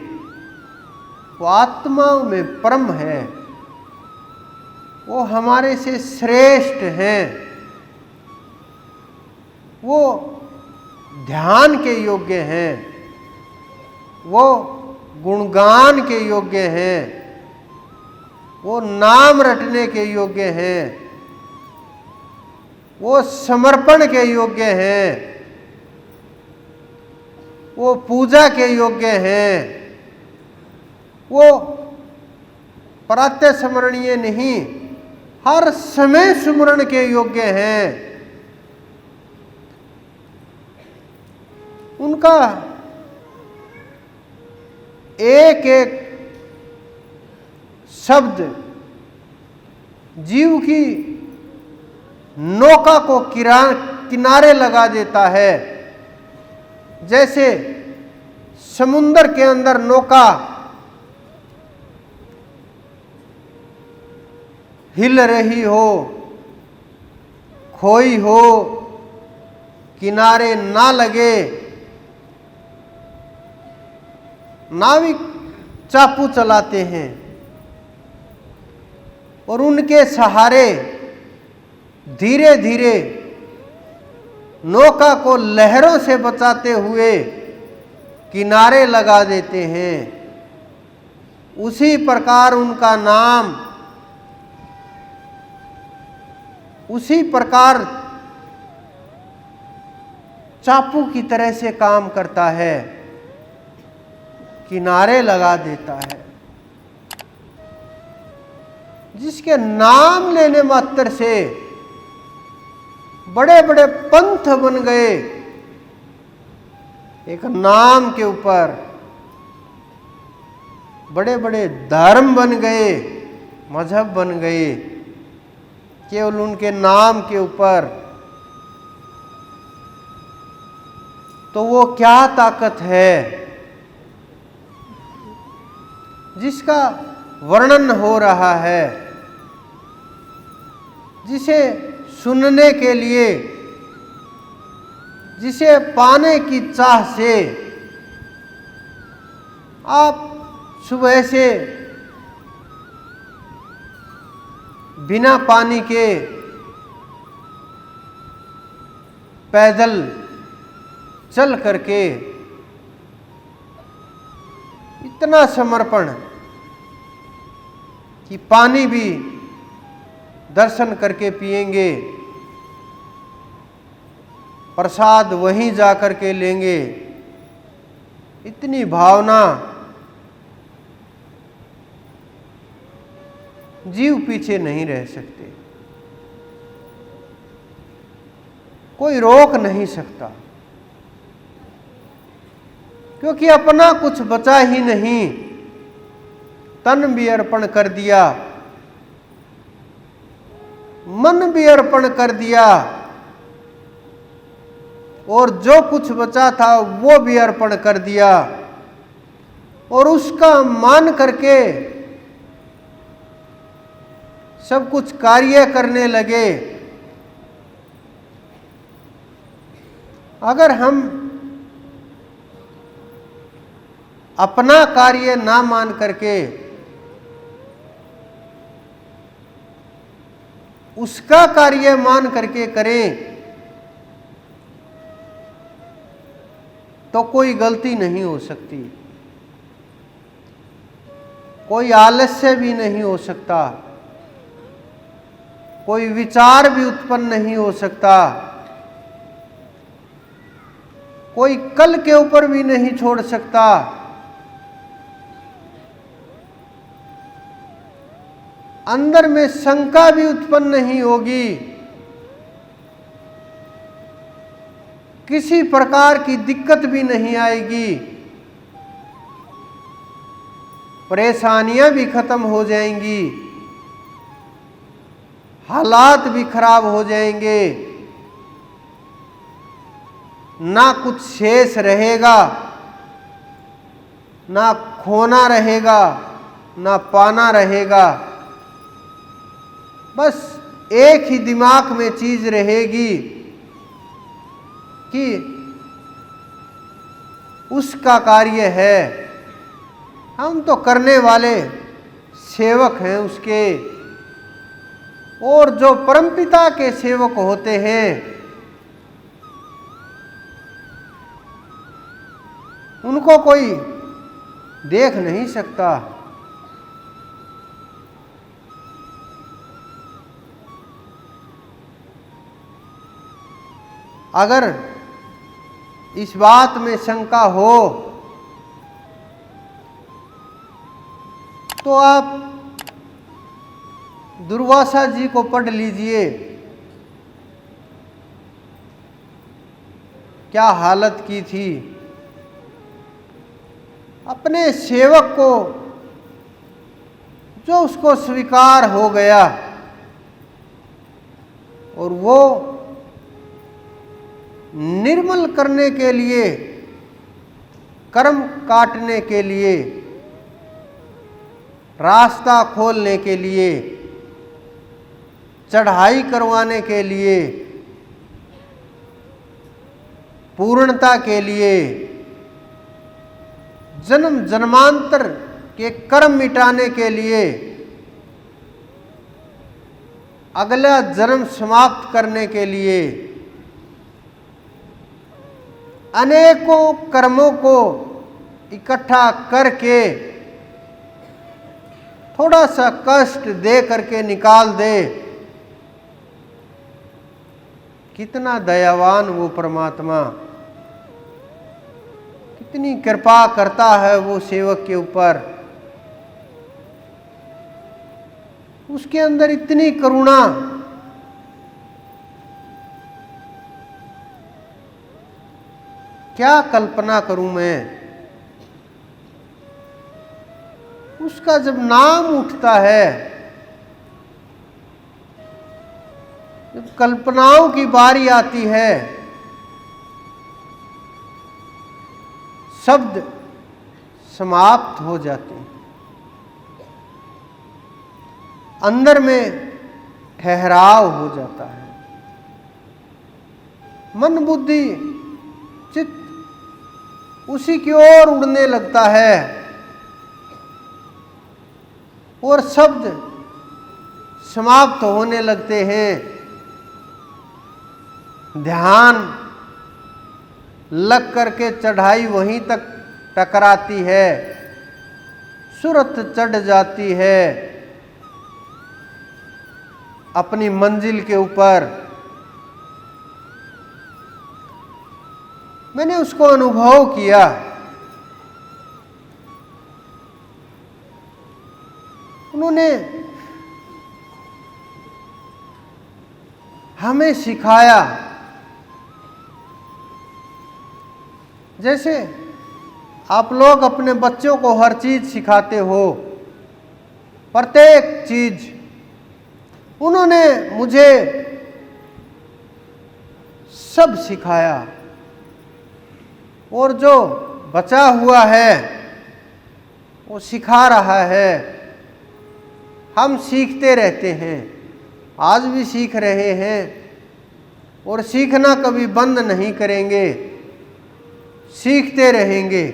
वो आत्माओं में परम है, वो हमारे से श्रेष्ठ हैं, वो ध्यान के योग्य हैं, वो गुणगान के योग्य हैं, वो नाम रटने के योग्य हैं, वो समर्पण के योग्य हैं, वो पूजा के योग्य हैं, वो प्रातः स्मरणीय नहीं, हर समय स्मरण के योग्य हैं। उनका एक एक शब्द जीव की नौका को किनारे लगा देता है। जैसे समुद्र के अंदर नौका हिल रही हो, खोई हो, किनारे ना लगे, नाविक चापू चलाते हैं और उनके सहारे धीरे धीरे नौका को लहरों से बचाते हुए किनारे लगा देते हैं। उसी प्रकार उनका नाम उसी प्रकार चापू की तरह से काम करता है, किनारे लगा देता है। जिसके नाम लेने मात्र से बड़े बड़े पंथ बन गए, एक नाम के ऊपर बड़े बड़े धर्म बन गए, मजहब बन गए, केवल उनके नाम के ऊपर। तो वो क्या ताकत है जिसका वर्णन हो रहा है, जिसे सुनने के लिए, जिसे पाने की चाह से आप सुबह से बिना पानी के पैदल चल करके इतना समर्पण कि पानी भी दर्शन करके पिएंगे, प्रसाद वहीं जा कर के लेंगे, इतनी भावना जीव पीछे नहीं रह सकते। कोई रोक नहीं सकता, क्योंकि अपना कुछ बचा ही नहीं। तन भी अर्पण कर दिया, मन भी अर्पण कर दिया, और जो कुछ बचा था वो भी अर्पण कर दिया, और उसका मान करके सब कुछ कार्य करने लगे। अगर हम अपना कार्य ना मान करके उसका कार्य मान करके करें तो कोई गलती नहीं हो सकती, कोई आलस्य भी नहीं हो सकता, कोई विचार भी उत्पन्न नहीं हो सकता, कोई कल के ऊपर भी नहीं छोड़ सकता। अंदर में शंका भी उत्पन्न नहीं होगी, किसी प्रकार की दिक्कत भी नहीं आएगी, परेशानियां भी खत्म हो जाएंगी, हालात भी खराब हो जाएंगे, ना कुछ शेष रहेगा, ना खोना रहेगा, ना पाना रहेगा। बस एक ही दिमाग में चीज रहेगी कि उसका कार्य है, हम तो करने वाले सेवक हैं उसके। और जो परमपिता के सेवक होते हैं उनको कोई देख नहीं सकता। अगर इस बात में शंका हो तो आप दुर्वासा जी को पढ़ लीजिए, क्या हालत की थी। अपने सेवक को जो उसको स्वीकार हो गया और वो निर्मल करने के लिए, कर्म काटने के लिए, रास्ता खोलने के लिए, चढ़ाई करवाने के लिए, पूर्णता के लिए, जन्म जन्मांतर के कर्म मिटाने के लिए, अगला जन्म समाप्त करने के लिए, अनेकों कर्मों को इकट्ठा करके थोड़ा सा कष्ट दे करके निकाल दे। कितना दयावान वो परमात्मा, कितनी कृपा करता है वो सेवक के ऊपर। उसके अंदर इतनी करुणा, क्या कल्पना करूं मैं। उसका जब नाम उठता है, जब कल्पनाओं की बारी आती है, शब्द समाप्त हो जाते हैं, अंदर में ठहराव हो जाता है, मन बुद्धि चित्त उसी की ओर उड़ने लगता है और शब्द समाप्त होने लगते हैं। ध्यान लग करके चढ़ाई वहीं तक टकराती है, सूरत चढ़ जाती है अपनी मंजिल के ऊपर। मैंने उसको अनुभव किया। उन्होंने हमें सिखाया जैसे आप लोग अपने बच्चों को हर चीज सिखाते हो, प्रत्येक चीज, उन्होंने मुझे सब सिखाया। और जो बचा हुआ है वो सिखा रहा है। हम सीखते रहते हैं, आज भी सीख रहे हैं और सीखना कभी बंद नहीं करेंगे, सीखते रहेंगे,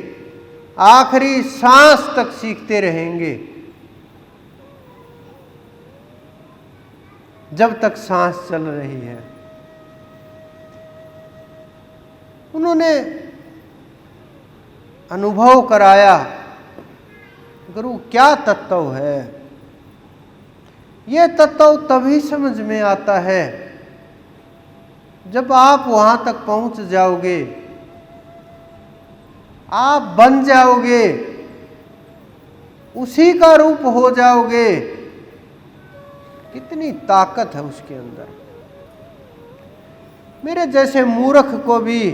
आखिरी सांस तक सीखते रहेंगे, जब तक सांस चल रही है। उन्होंने अनुभव कराया, गुरु क्या तत्व है। ये तत्व तभी समझ में आता है जब आप वहां तक पहुंच जाओगे, आप बन जाओगे, उसी का रूप हो जाओगे। कितनी ताकत है उसके अंदर। मेरे जैसे मूर्ख को भी,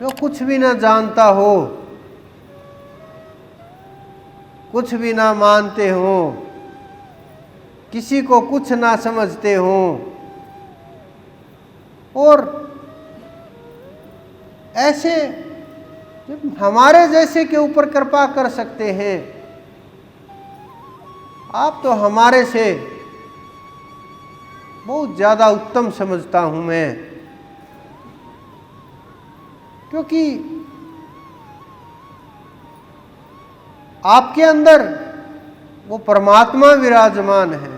जो कुछ भी ना जानता हो, कुछ भी ना मानते हो, किसी को कुछ ना समझते हो, और ऐसे जब हमारे जैसे के ऊपर कृपा कर सकते हैं, आप तो हमारे से बहुत ज़्यादा उत्तम समझता हूं मैं। क्योंकि आपके अंदर वो परमात्मा विराजमान है।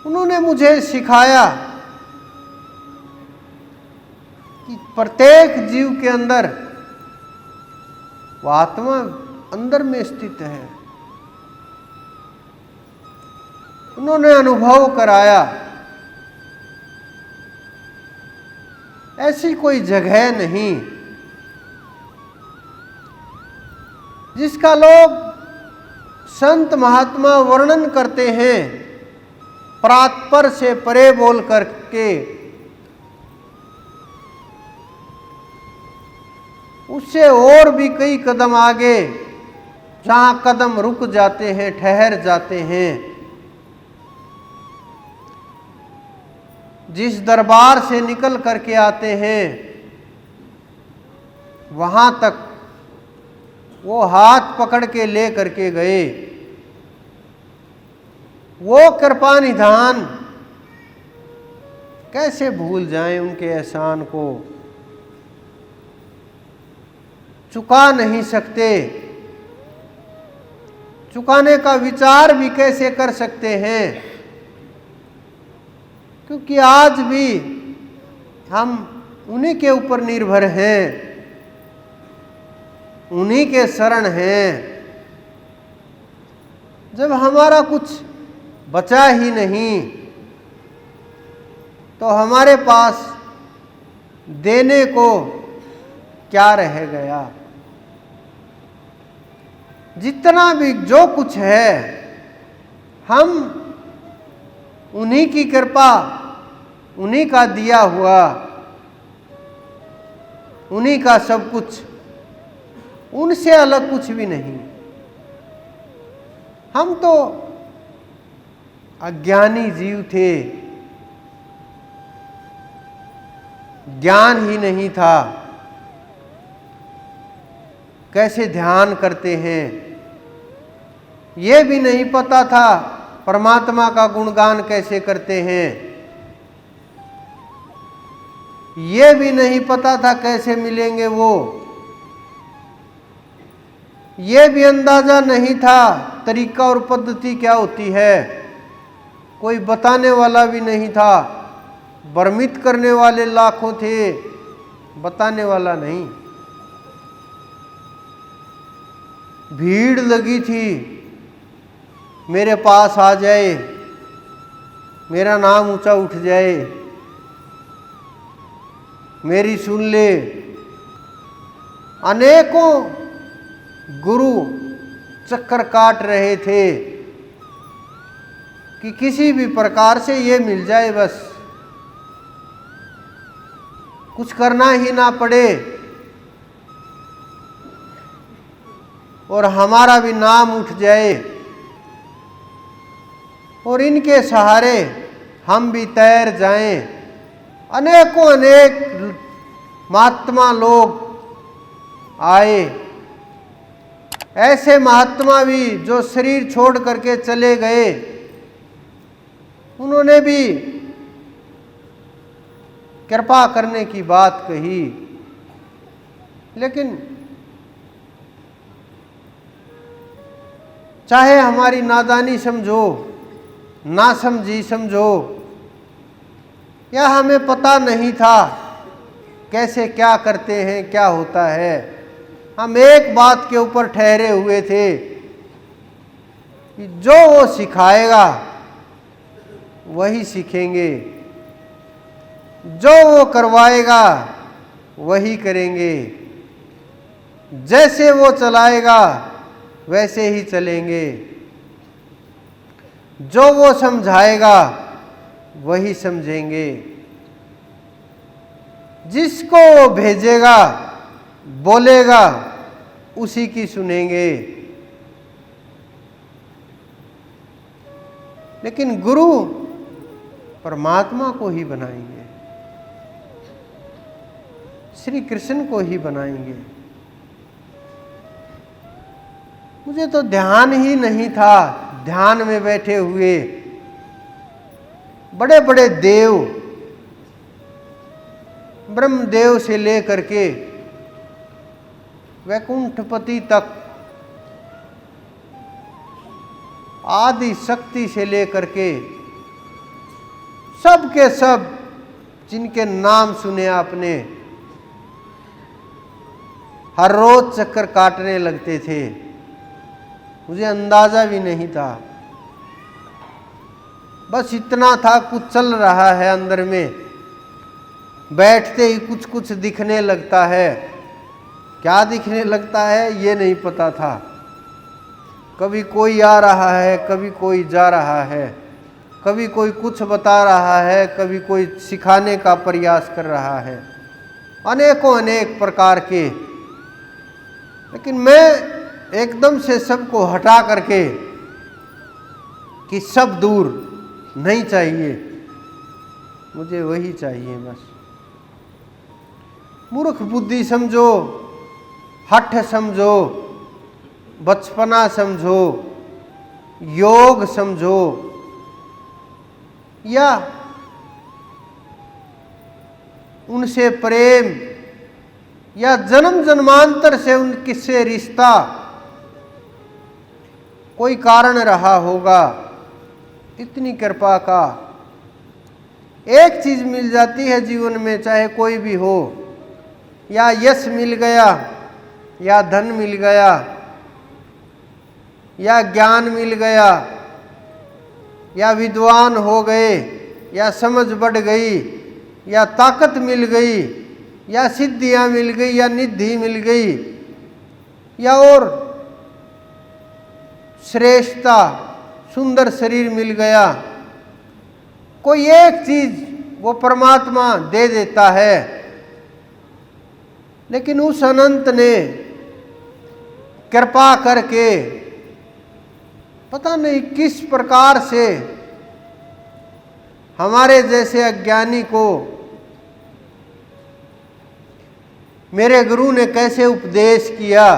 उन्होंने मुझे सिखाया कि प्रत्येक जीव के अंदर वो आत्मा अंदर में स्थित है। उन्होंने अनुभव कराया, ऐसी कोई जगह नहीं जिसका लोग संत महात्मा वर्णन करते हैं, परात्पर से परे बोल करके, उससे और भी कई कदम आगे, जहां कदम रुक जाते हैं, ठहर जाते हैं। जिस दरबार से निकल करके आते हैं, वहां तक वो हाथ पकड़ के ले करके गए। वो कृपा निधान कैसे भूल जाएं उनके एहसान को, चुका नहीं सकते, चुकाने का विचार भी कैसे कर सकते हैं। क्योंकि आज भी हम उन्हीं के ऊपर निर्भर हैं, उन्हीं के शरण हैं। जब हमारा कुछ बचा ही नहीं, तो हमारे पास देने को क्या रह गया। जितना भी जो कुछ है, हम उन्हीं की कृपा, उन्हीं का दिया हुआ, उन्हीं का सब कुछ, उनसे अलग कुछ भी नहीं। हम तो अज्ञानी जीव थे, ज्ञान ही नहीं था। कैसे ध्यान करते हैं ये भी नहीं पता था, परमात्मा का गुणगान कैसे करते हैं ये भी नहीं पता था, कैसे मिलेंगे वो ये भी अंदाजा नहीं था, तरीका और पद्धति क्या होती है कोई बताने वाला भी नहीं था। भ्रमित करने वाले लाखों थे, बताने वाला नहीं। भीड़ लगी थी, मेरे पास आ जाए, मेरा नाम ऊंचा उठ जाए, मेरी सुन ले। अनेकों गुरु चक्कर काट रहे थे कि किसी भी प्रकार से ये मिल जाए बस। कुछ करना ही ना पड़े और हमारा भी नाम उठ जाए और इनके सहारे हम भी तैर जाएं। अनेकों अनेक महात्मा लोग आए, ऐसे महात्मा भी जो शरीर छोड़ करके चले गए, उन्होंने भी कृपा करने की बात कही। लेकिन चाहे हमारी नादानी समझो, ना समझी समझो, या हमें पता नहीं था कैसे क्या करते हैं, क्या होता है, हम एक बात के ऊपर ठहरे हुए थे कि जो वो सिखाएगा वही सीखेंगे, जो वो करवाएगा वही करेंगे, जैसे वो चलाएगा वैसे ही चलेंगे, जो वो समझाएगा वही समझेंगे, जिसको वो भेजेगा बोलेगा उसी की सुनेंगे। लेकिन गुरु परमात्मा को ही बनाएंगे, श्री कृष्ण को ही बनाएंगे। मुझे तो ध्यान ही नहीं था, ध्यान में बैठे हुए बड़े बड़े देव, ब्रह्मदेव से लेकर के वैकुंठपति तक, आदि शक्ति से लेकर के सब के सब जिनके नाम सुने आपने, हर रोज चक्कर काटने लगते थे। मुझे अंदाजा भी नहीं था, बस इतना था कुछ चल रहा है अंदर में, बैठते ही कुछ कुछ दिखने लगता है। क्या दिखने लगता है ये नहीं पता था। कभी कोई आ रहा है, कभी कोई जा रहा है, कभी कोई कुछ बता रहा है, कभी कोई सिखाने का प्रयास कर रहा है, अनेकों अनेक प्रकार के। लेकिन मैं एकदम से सबको हटा करके कि सब दूर नहीं चाहिए, मुझे वही चाहिए बस। मूर्ख बुद्धि समझो, हठ समझो, बचपना समझो, योग समझो, या उनसे प्रेम, या जन्म जन्मांतर से उनके से रिश्ता, कोई कारण रहा होगा। इतनी कृपा का एक चीज मिल जाती है जीवन में, चाहे कोई भी हो, या यश मिल गया, या धन मिल गया, या ज्ञान मिल गया, या विद्वान हो गए, या समझ बढ़ गई, या ताकत मिल गई, या सिद्धियां मिल गई, या निधि मिल गई, या और श्रेष्ठता, सुंदर शरीर मिल गया। कोई एक चीज वो परमात्मा दे देता है। लेकिन उस अनंत ने कृपा करके पता नहीं किस प्रकार से हमारे जैसे अज्ञानी को मेरे गुरु ने कैसे उपदेश किया।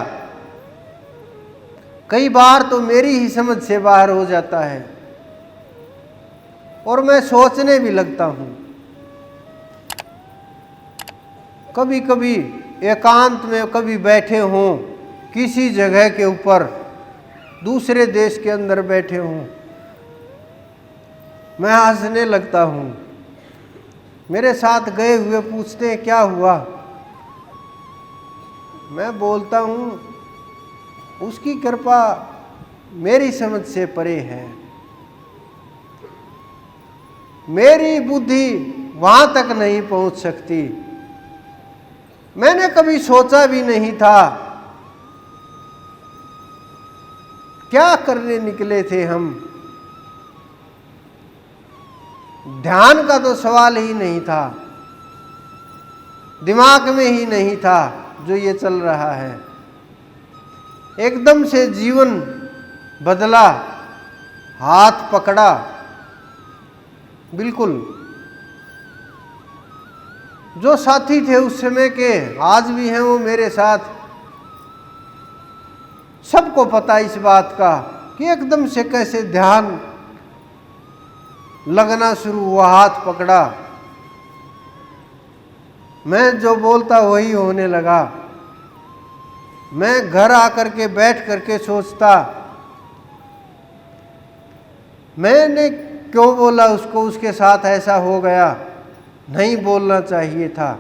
कई बार तो मेरी ही समझ से बाहर हो जाता है और मैं सोचने भी लगता हूं। कभी कभी एकांत में कभी बैठे हों किसी जगह के ऊपर, दूसरे देश के अंदर बैठे हों, मैं हंसने लगता हूं। मेरे साथ गए हुए पूछते हैं क्या हुआ, मैं बोलता हूं उसकी कृपा मेरी समझ से परे है, मेरी बुद्धि वहां तक नहीं पहुंच सकती। मैंने कभी सोचा भी नहीं था क्या करने निकले थे हम। ध्यान का तो सवाल ही नहीं था। दिमाग में ही नहीं था जो ये चल रहा है। एकदम से जीवन बदला, हाथ पकड़ा, बिल्कुल जो साथी थे उस समय के आज भी हैं वो मेरे साथ। सबको पता इस बात का कि एकदम से कैसे ध्यान लगना शुरू हुआ, हाथ पकड़ा, मैं जो बोलता वही होने लगा। मैं घर आकर के बैठ करके सोचता, मैंने क्यों बोला उसको, उसके साथ ऐसा हो गया, नहीं बोलना चाहिए था।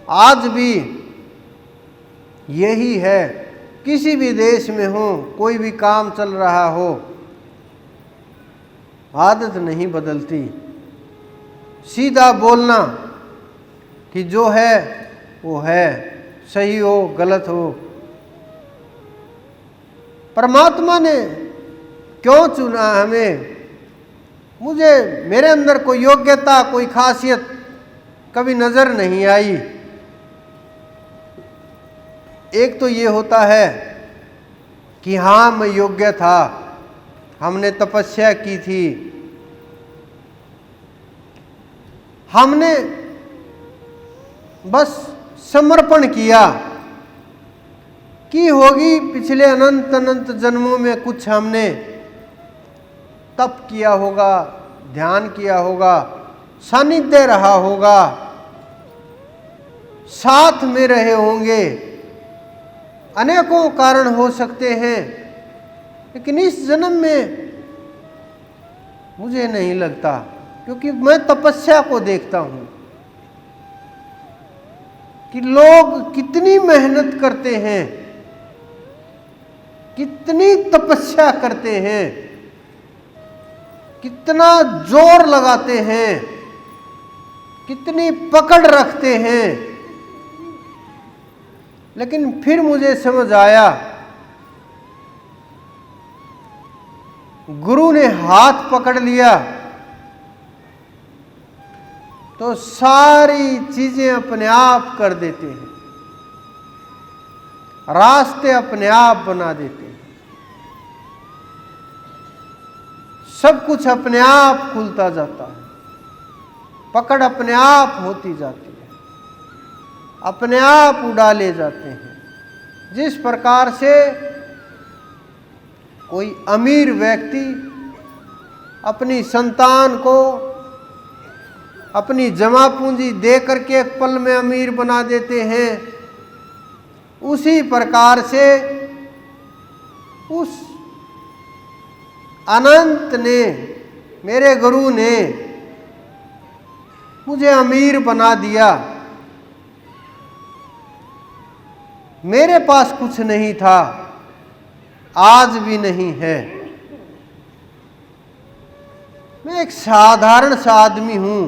आज भी यही है, किसी भी देश में हो, कोई भी काम चल रहा हो, आदत नहीं बदलती। सीधा बोलना कि जो है वो है, सही हो गलत हो। परमात्मा ने क्यों चुना हमें? मुझे मेरे अंदर कोई योग्यता, कोई खासियत कभी नजर नहीं आई। एक तो ये होता है कि हाँ मैं योग्य था, हमने तपस्या की थी, हमने बस समर्पण किया कि होगी पिछले अनंत अनंत जन्मों में कुछ हमने तप किया होगा, ध्यान किया होगा, सानिध्य रहा होगा, साथ में रहे होंगे। अनेकों कारण हो सकते हैं, लेकिन इस जन्म में मुझे नहीं लगता, क्योंकि मैं तपस्या को देखता हूं कि लोग कितनी मेहनत करते हैं, कितनी तपस्या करते हैं, कितना जोर लगाते हैं, कितनी पकड़ रखते हैं। लेकिन फिर मुझे समझ आया, गुरु ने हाथ पकड़ लिया तो सारी चीजें अपने आप कर देते हैं, रास्ते अपने आप बना देते हैं, सब कुछ अपने आप खुलता जाता है, पकड़ अपने आप होती जाती है, अपने आप उड़ा ले जाते हैं। जिस प्रकार से कोई अमीर व्यक्ति अपनी संतान को अपनी जमा पूंजी दे करके एक पल में अमीर बना देते हैं, उसी प्रकार से उस अनंत ने, मेरे गुरु ने मुझे अमीर बना दिया। मेरे पास कुछ नहीं था, आज भी नहीं है। मैं एक साधारण सा आदमी हूं।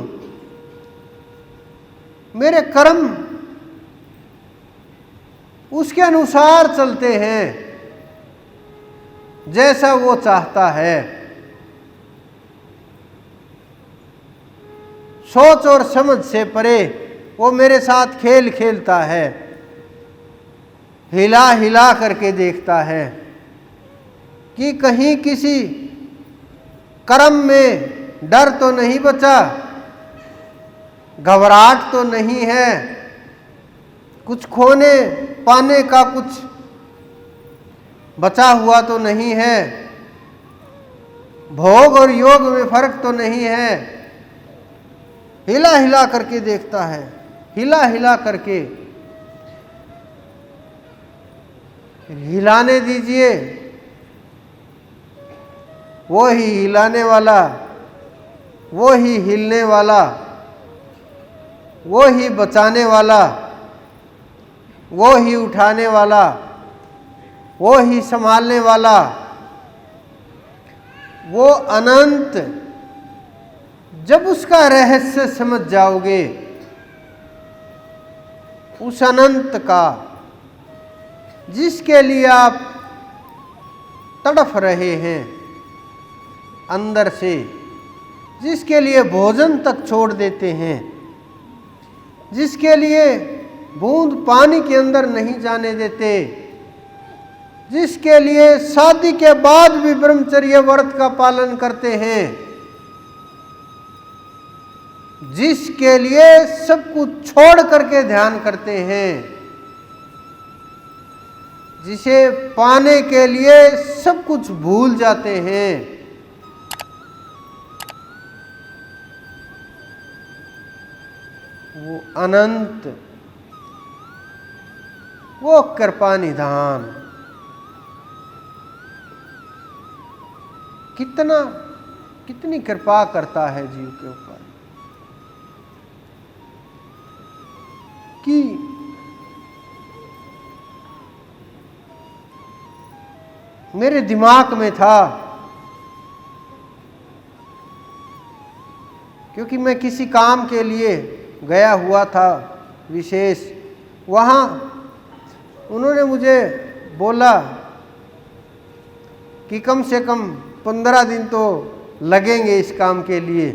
मेरे कर्म उसके अनुसार चलते हैं, जैसा वो चाहता है। सोच और समझ से परे वो मेरे साथ खेल खेलता है, हिला हिला करके देखता है कि कहीं किसी कर्म में डर तो नहीं बचा, घबराहट तो नहीं है, कुछ खोने पाने का कुछ बचा हुआ तो नहीं है, भोग और योग में फर्क तो नहीं है। हिला हिला करके देखता है, हिला हिला करके। हिलाने दीजिए, वो ही हिलाने वाला, वो ही हिलने वाला, वो ही बचाने वाला, वो ही उठाने वाला, वो ही संभालने वाला, वो अनंत। जब उसका रहस्य समझ जाओगे, उस अनंत का जिसके लिए आप तड़फ रहे हैं अंदर से, जिसके लिए भोजन तक छोड़ देते हैं, जिसके लिए बूंद पानी के अंदर नहीं जाने देते, जिसके लिए शादी के बाद भी ब्रह्मचर्य व्रत का पालन करते हैं, जिसके लिए सब कुछ छोड़ करके ध्यान करते हैं, जिसे पाने के लिए सब कुछ भूल जाते हैं, वो अनंत, वो कृपा निधान कितनी कृपा करता है जीव के ऊपर कि मेरे दिमाग में था, क्योंकि मैं किसी काम के लिए गया हुआ था विशेष, वहाँ उन्होंने मुझे बोला कि कम से कम 15 दिन तो लगेंगे इस काम के लिए,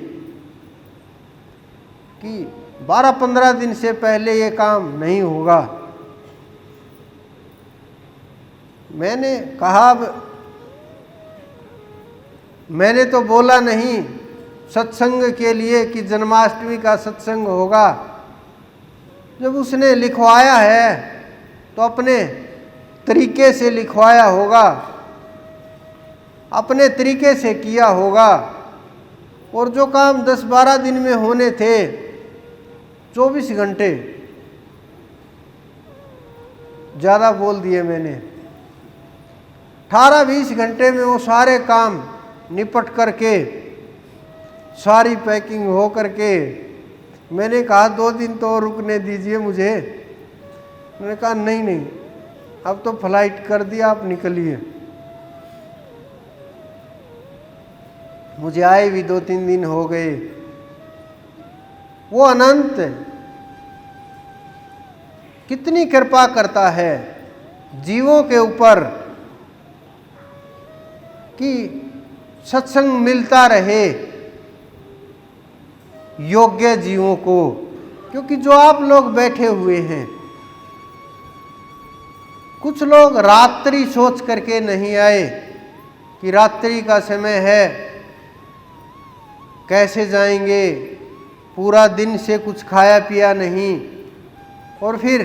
कि 12-15 दिन से पहले ये काम नहीं होगा। मैंने कहा, मैंने तो बोला नहीं सत्संग के लिए कि जन्माष्टमी का सत्संग होगा। जब उसने लिखवाया है तो अपने तरीके से लिखवाया होगा, अपने तरीके से किया होगा, और जो काम 10-12 दिन में होने थे 24 घंटे ज़्यादा बोल दिए मैंने, 18-20 घंटे में वो सारे काम निपट करके, सारी पैकिंग हो करके, मैंने कहा 2 दिन तो रुकने दीजिए मुझे। मैंने कहा नहीं, अब तो फ्लाइट कर दिया, आप निकलिए। मुझे आए भी 2-3 दिन हो गए। वो अनंत कितनी कृपा करता है जीवों के ऊपर कि सत्संग मिलता रहे योग्य जीवों को। क्योंकि जो आप लोग बैठे हुए हैं, कुछ लोग रात्रि सोच करके नहीं आए कि रात्रि का समय है, कैसे जाएंगे, पूरा दिन से कुछ खाया पिया नहीं, और फिर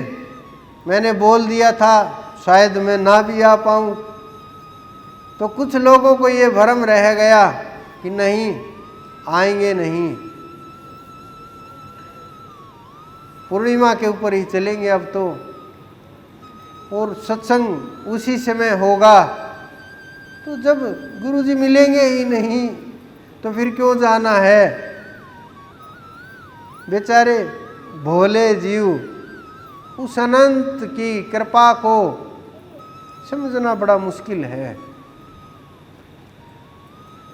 मैंने बोल दिया था शायद मैं ना भी आ पाऊँ। तो कुछ लोगों को ये भ्रम रह गया कि नहीं आएंगे नहीं, पूर्णिमा के ऊपर ही चलेंगे अब तो, और सत्संग उसी समय होगा। तो जब गुरुजी मिलेंगे ही नहीं तो फिर क्यों जाना है। बेचारे भोले जीव उस अनंत की कृपा को समझना बड़ा मुश्किल है।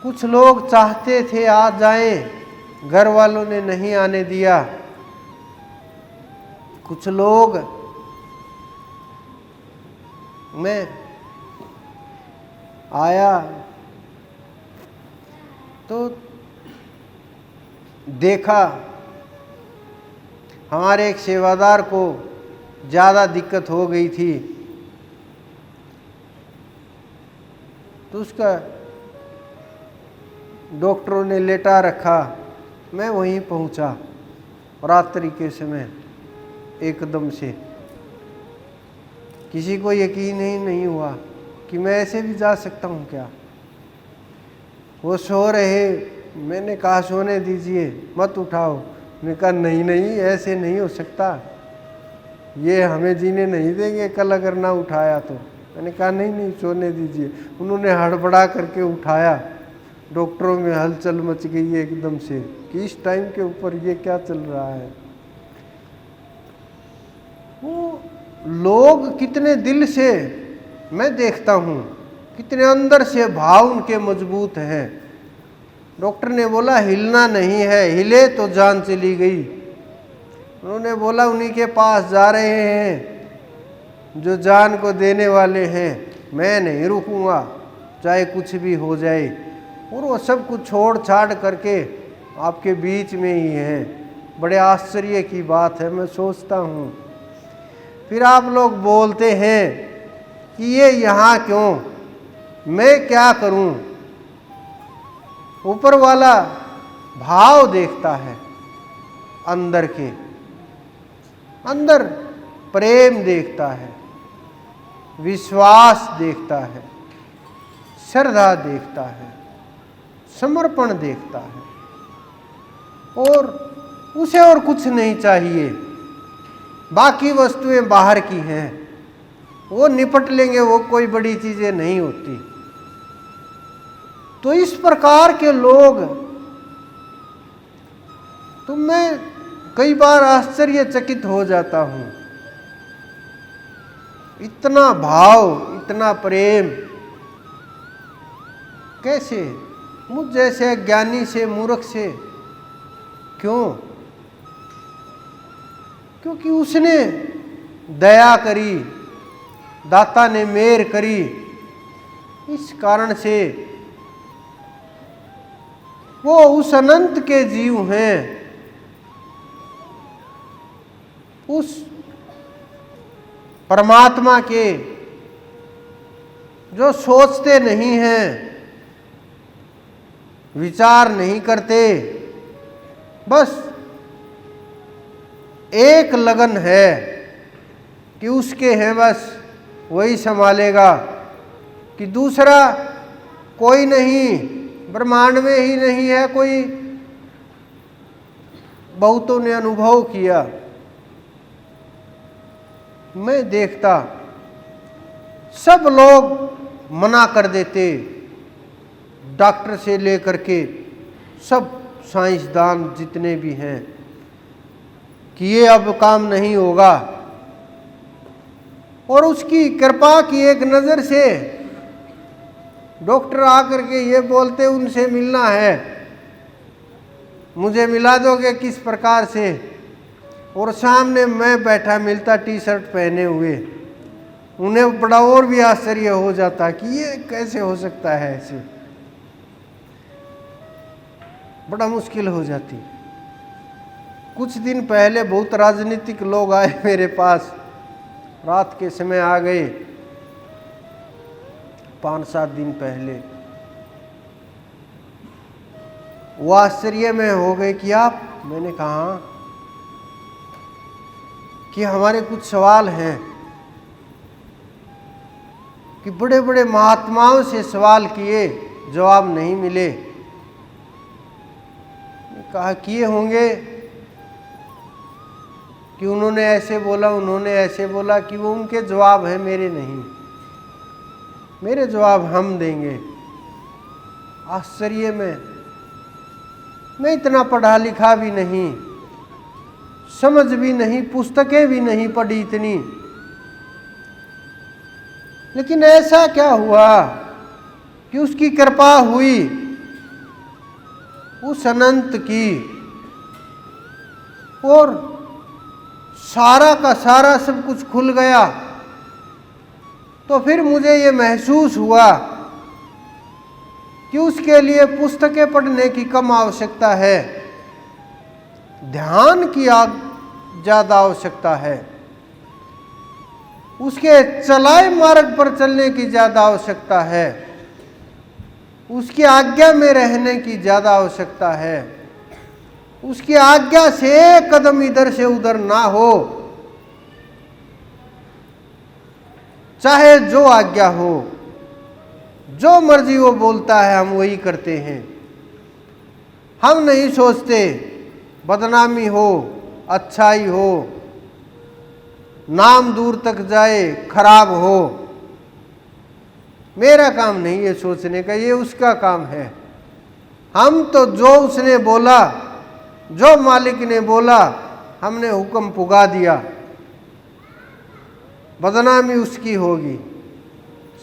कुछ लोग चाहते थे आ जाएं, घर वालों ने नहीं आने दिया। कुछ लोग, मैं आया तो देखा हमारे एक सेवादार को ज़्यादा दिक्कत हो गई थी, तो उसका डॉक्टरों ने लेटा रखा। मैं वहीं पहुंचा रात्रि के समय, एकदम से किसी को यकीन ही नहीं हुआ कि मैं ऐसे भी जा सकता हूँ क्या। वो सो रहे, मैंने कहा सोने दीजिए, मत उठाओ। मैंने कहा नहीं ऐसे नहीं हो सकता, ये हमें जीने नहीं देंगे कल अगर ना उठाया तो। मैंने कहा नहीं सोने दीजिए। उन्होंने हड़बड़ा करके उठाया। डॉक्टरों में हलचल मच गई एकदम से कि इस टाइम के ऊपर ये क्या चल रहा है। वो लोग कितने दिल से, मैं देखता हूँ कितने अंदर से भाव उनके मजबूत हैं। डॉक्टर ने बोला हिलना नहीं है, हिले तो जान चली गई। उन्होंने बोला उन्हीं के पास जा रहे हैं जो जान को देने वाले हैं, मैं नहीं रुकूंगा चाहे कुछ भी हो जाए। और वो सब कुछ छोड़ छाड़ करके आपके बीच में ही हैं। बड़े आश्चर्य की बात है। मैं सोचता हूँ फिर आप लोग बोलते हैं कि ये यहाँ क्यों, मैं क्या करूं। ऊपर वाला भाव देखता है, अंदर के अंदर प्रेम देखता है, विश्वास देखता है, श्रद्धा देखता है, समर्पण देखता है, और उसे और कुछ नहीं चाहिए। बाकी वस्तुएं बाहर की हैं, वो निपट लेंगे, वो कोई बड़ी चीजें नहीं होती। तो इस प्रकार के लोग, तो मैं कई बार आश्चर्यचकित हो जाता हूं। इतना भाव, इतना प्रेम कैसे मुझ जैसे ज्ञानी से, मूर्ख से, क्यों? क्योंकि उसने दया करी, दाता ने मेहर करी। इस कारण से वो उस अनंत के जीव हैं, उस परमात्मा के जो सोचते नहीं हैं, विचार नहीं करते, बस एक लगन है कि उसके हैं, बस वही संभालेगा, कि दूसरा कोई नहीं, ब्रह्मांड में ही नहीं है कोई। बहुतों ने अनुभव किया, मैं देखता सब लोग मना कर देते, डॉक्टर से लेकर के सब साइंसदान जितने भी हैं, कि ये अब काम नहीं होगा। और उसकी कृपा की एक नज़र से डॉक्टर आकर के ये बोलते, उनसे मिलना है, मुझे मिला दोगे किस प्रकार से? और सामने मैं बैठा मिलता टी शर्ट पहने हुए। उन्हें बड़ा और भी आश्चर्य हो जाता कि ये कैसे हो सकता है, ऐसे बड़ा मुश्किल हो जाती। कुछ दिन पहले बहुत राजनीतिक लोग आए मेरे पास, रात के समय आ गए, 5-7 दिन पहले। वो आश्चर्य में हो गए कि आप, मैंने कहा कि हमारे कुछ सवाल हैं, कि बड़े बड़े महात्माओं से सवाल किए, जवाब नहीं मिले। कहा किए होंगे कि उन्होंने ऐसे बोला, उन्होंने ऐसे बोला, कि वो उनके जवाब हैं, मेरे नहीं, मेरे जवाब हम देंगे। आश्चर्य में, मैं इतना पढ़ा लिखा भी नहीं, समझ भी नहीं, पुस्तकें भी नहीं पढ़ी इतनी, लेकिन ऐसा क्या हुआ कि उसकी कृपा हुई, उस अनंत की, और सारा का सारा सब कुछ खुल गया। तो फिर मुझे ये महसूस हुआ कि उसके लिए पुस्तकें पढ़ने की कम आवश्यकता है, ध्यान की ज़्यादा आवश्यकता है, उसके चलाए मार्ग पर चलने की ज़्यादा आवश्यकता है, उसकी आज्ञा में रहने की ज़्यादा आवश्यकता है, उसकी आज्ञा से एक कदम इधर से उधर ना हो, चाहे जो आज्ञा हो, जो मर्जी वो बोलता है हम वही करते हैं। हम नहीं सोचते बदनामी हो, अच्छाई हो, नाम दूर तक जाए, खराब हो। मेरा काम नहीं है सोचने का, ये उसका काम है। हम तो जो उसने बोला, जो मालिक ने बोला, हमने हुक्म पुगा दिया। बदनामी उसकी होगी,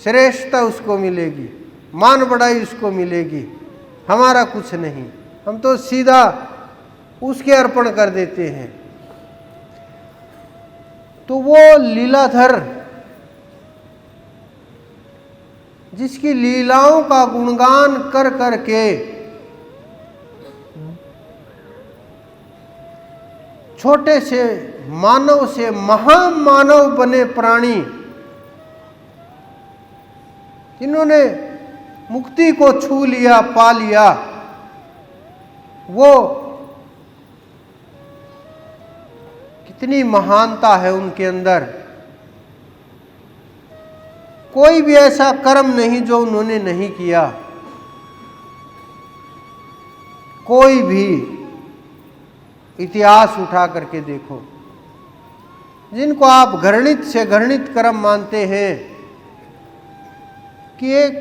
श्रेष्ठता उसको मिलेगी, मान बढ़ाई उसको मिलेगी, हमारा कुछ नहीं। हम तो सीधा उसके अर्पण कर देते हैं। तो वो लीलाधर, जिसकी लीलाओं का गुणगान कर करके छोटे से मानव से महामानव बने प्राणी, जिन्होंने मुक्ति को छू लिया, पा लिया, वो कितनी महानता है उनके अंदर। कोई भी ऐसा कर्म नहीं जो उन्होंने नहीं किया, कोई भी इतिहास उठा करके देखो। जिनको आप घृणित से घृणित कर्म मानते हैं कि एक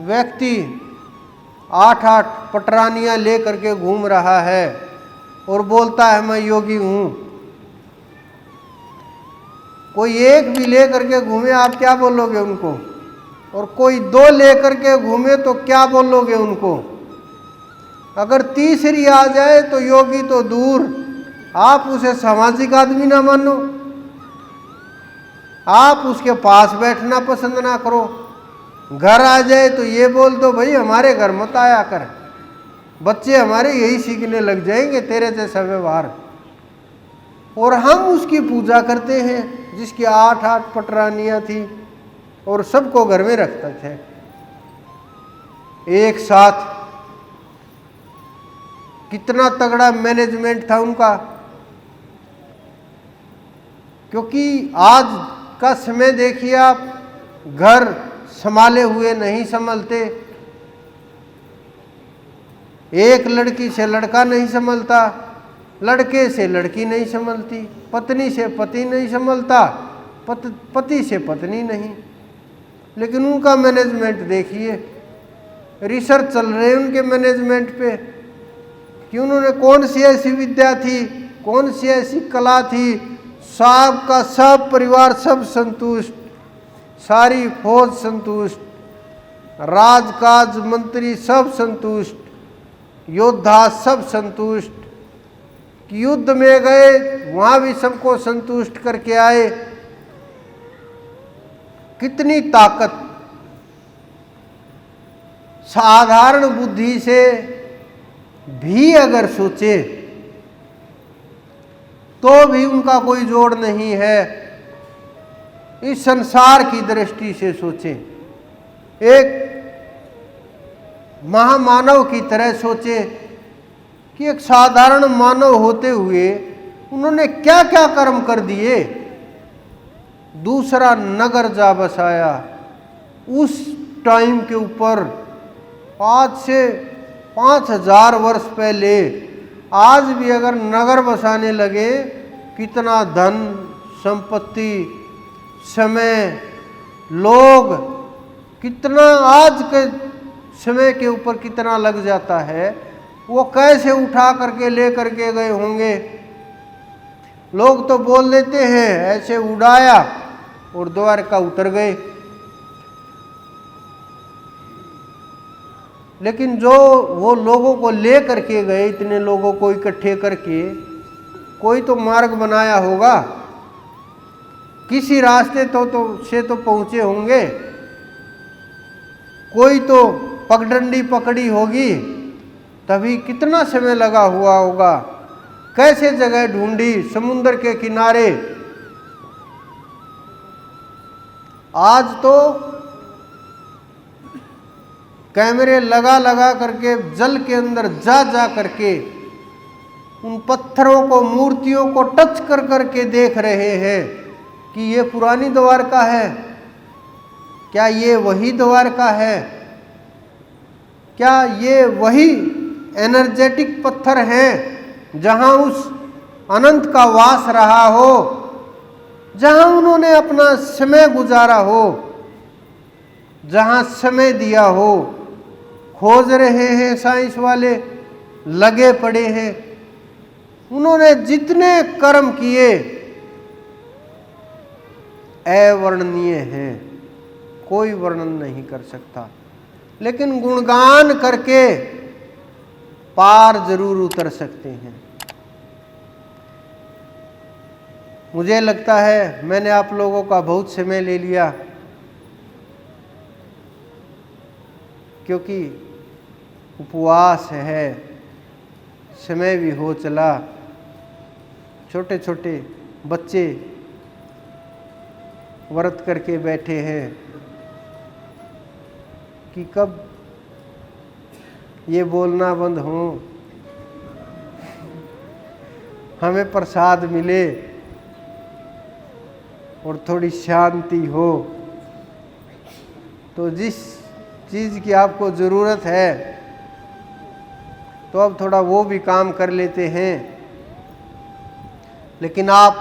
व्यक्ति 8-8 पटरानियां लेकर के घूम रहा है और बोलता है मैं योगी हूं, कोई एक भी लेकर के घूमे आप क्या बोलोगे उनको? और कोई 2 लेकर के घूमे तो क्या बोलोगे उनको? अगर तीसरी आ जाए तो योगी तो दूर, आप उसे सामाजिक आदमी ना मानो, आप उसके पास बैठना पसंद ना करो। घर आ जाए तो ये बोल दो भाई हमारे घर मत आया कर, बच्चे हमारे यही सीखने लग जाएंगे तेरे जैसा व्यवहार। और हम उसकी पूजा करते हैं जिसकी 8-8 पटरानियां थी और सबको घर में रखते थे एक साथ। कितना तगड़ा मैनेजमेंट था उनका, क्योंकि आज का समय देखिए आप, घर संभाले हुए नहीं संभलते, एक लड़की से लड़का नहीं संभलता, लड़के से लड़की नहीं संभलती, पत्नी से पति नहीं संभलता, पति से पत्नी नहीं। लेकिन उनका मैनेजमेंट देखिए, रिसर्च चल रहे हैं उनके मैनेजमेंट पे कि उन्होंने कौन सी ऐसी विद्या थी, कौन सी ऐसी कला थी, सब का सब परिवार सब संतुष्ट, सारी फौज संतुष्ट, राजकाज मंत्री सब संतुष्ट, योद्धा सब संतुष्ट, कि युद्ध में गए वहां भी सबको संतुष्ट करके आए। कितनी ताकत! साधारण बुद्धि से भी अगर सोचे तो भी उनका कोई जोड़ नहीं है। इस संसार की दृष्टि से सोचे, एक महामानव की तरह सोचे कि एक साधारण मानव होते हुए उन्होंने क्या क्या कर्म कर दिए। दूसरा नगर जा बसाया, उस टाइम के ऊपर आज से 5000 वर्ष पहले, आज भी अगर नगर बसाने लगे, कितना धन संपत्ति, समय, लोग, कितना आज के समय के ऊपर कितना लग जाता है, वो कैसे उठा करके ले करके गए होंगे। लोग तो बोल देते हैं ऐसे उड़ाया और द्वारका उतर गए, लेकिन जो वो लोगों को ले करके गए, इतने लोगों को इकट्ठे करके, कोई तो मार्ग बनाया होगा, किसी रास्ते से तो पहुंचे होंगे, कोई तो पगडंडी पकड़ी होगी, तभी कितना समय लगा हुआ होगा, कैसे जगह ढूंढी समुद्र के किनारे। आज तो कैमरे लगा लगा करके जल के अंदर जा जा करके उन पत्थरों को, मूर्तियों को टच कर करके देख रहे हैं कि ये पुरानी द्वारका है, क्या ये वही द्वारका है, क्या ये वही एनर्जेटिक पत्थर हैं जहां उस अनंत का वास रहा हो, जहां उन्होंने अपना समय गुजारा हो, जहां समय दिया हो। खोज रहे हैं साइंस वाले, लगे पड़े हैं। उन्होंने जितने कर्म किए अवर्णनीय हैं, कोई वर्णन नहीं कर सकता, लेकिन गुणगान करके पार जरूर उतर सकते हैं। मुझे लगता है मैंने आप लोगों का बहुत समय ले लिया, क्योंकि उपवास है, समय भी हो चला। छोटे छोटे बच्चे व्रत करके बैठे हैं कि कब ये बोलना बंद हो, हमें प्रसाद मिले और थोड़ी शांति हो। तो जिस चीज़ की आपको ज़रूरत है तो अब थोड़ा वो भी काम कर लेते हैं, लेकिन आप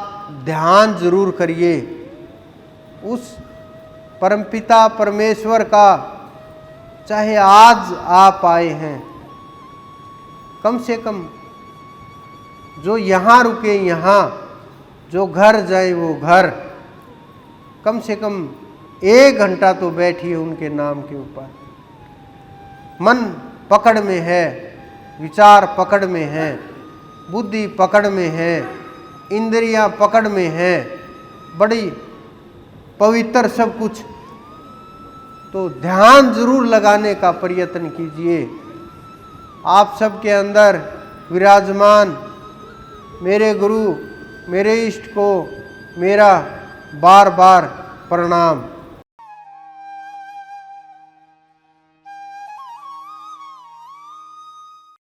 ध्यान जरूर करिए उस परमपिता परमेश्वर का। चाहे आज आप आए हैं, कम से कम जो यहाँ रुके यहाँ, जो घर जाए वो घर, कम से कम 1 घंटा तो बैठिए उनके नाम के ऊपर। मन पकड़ में है, विचार पकड़ में है, बुद्धि पकड़ में है, इंद्रियां पकड़ में है, बड़ी पवित्र सब कुछ। तो ध्यान जरूर लगाने का प्रयत्न कीजिए। आप सबके अंदर विराजमान मेरे गुरु, मेरे इष्ट को मेरा बार बार प्रणाम।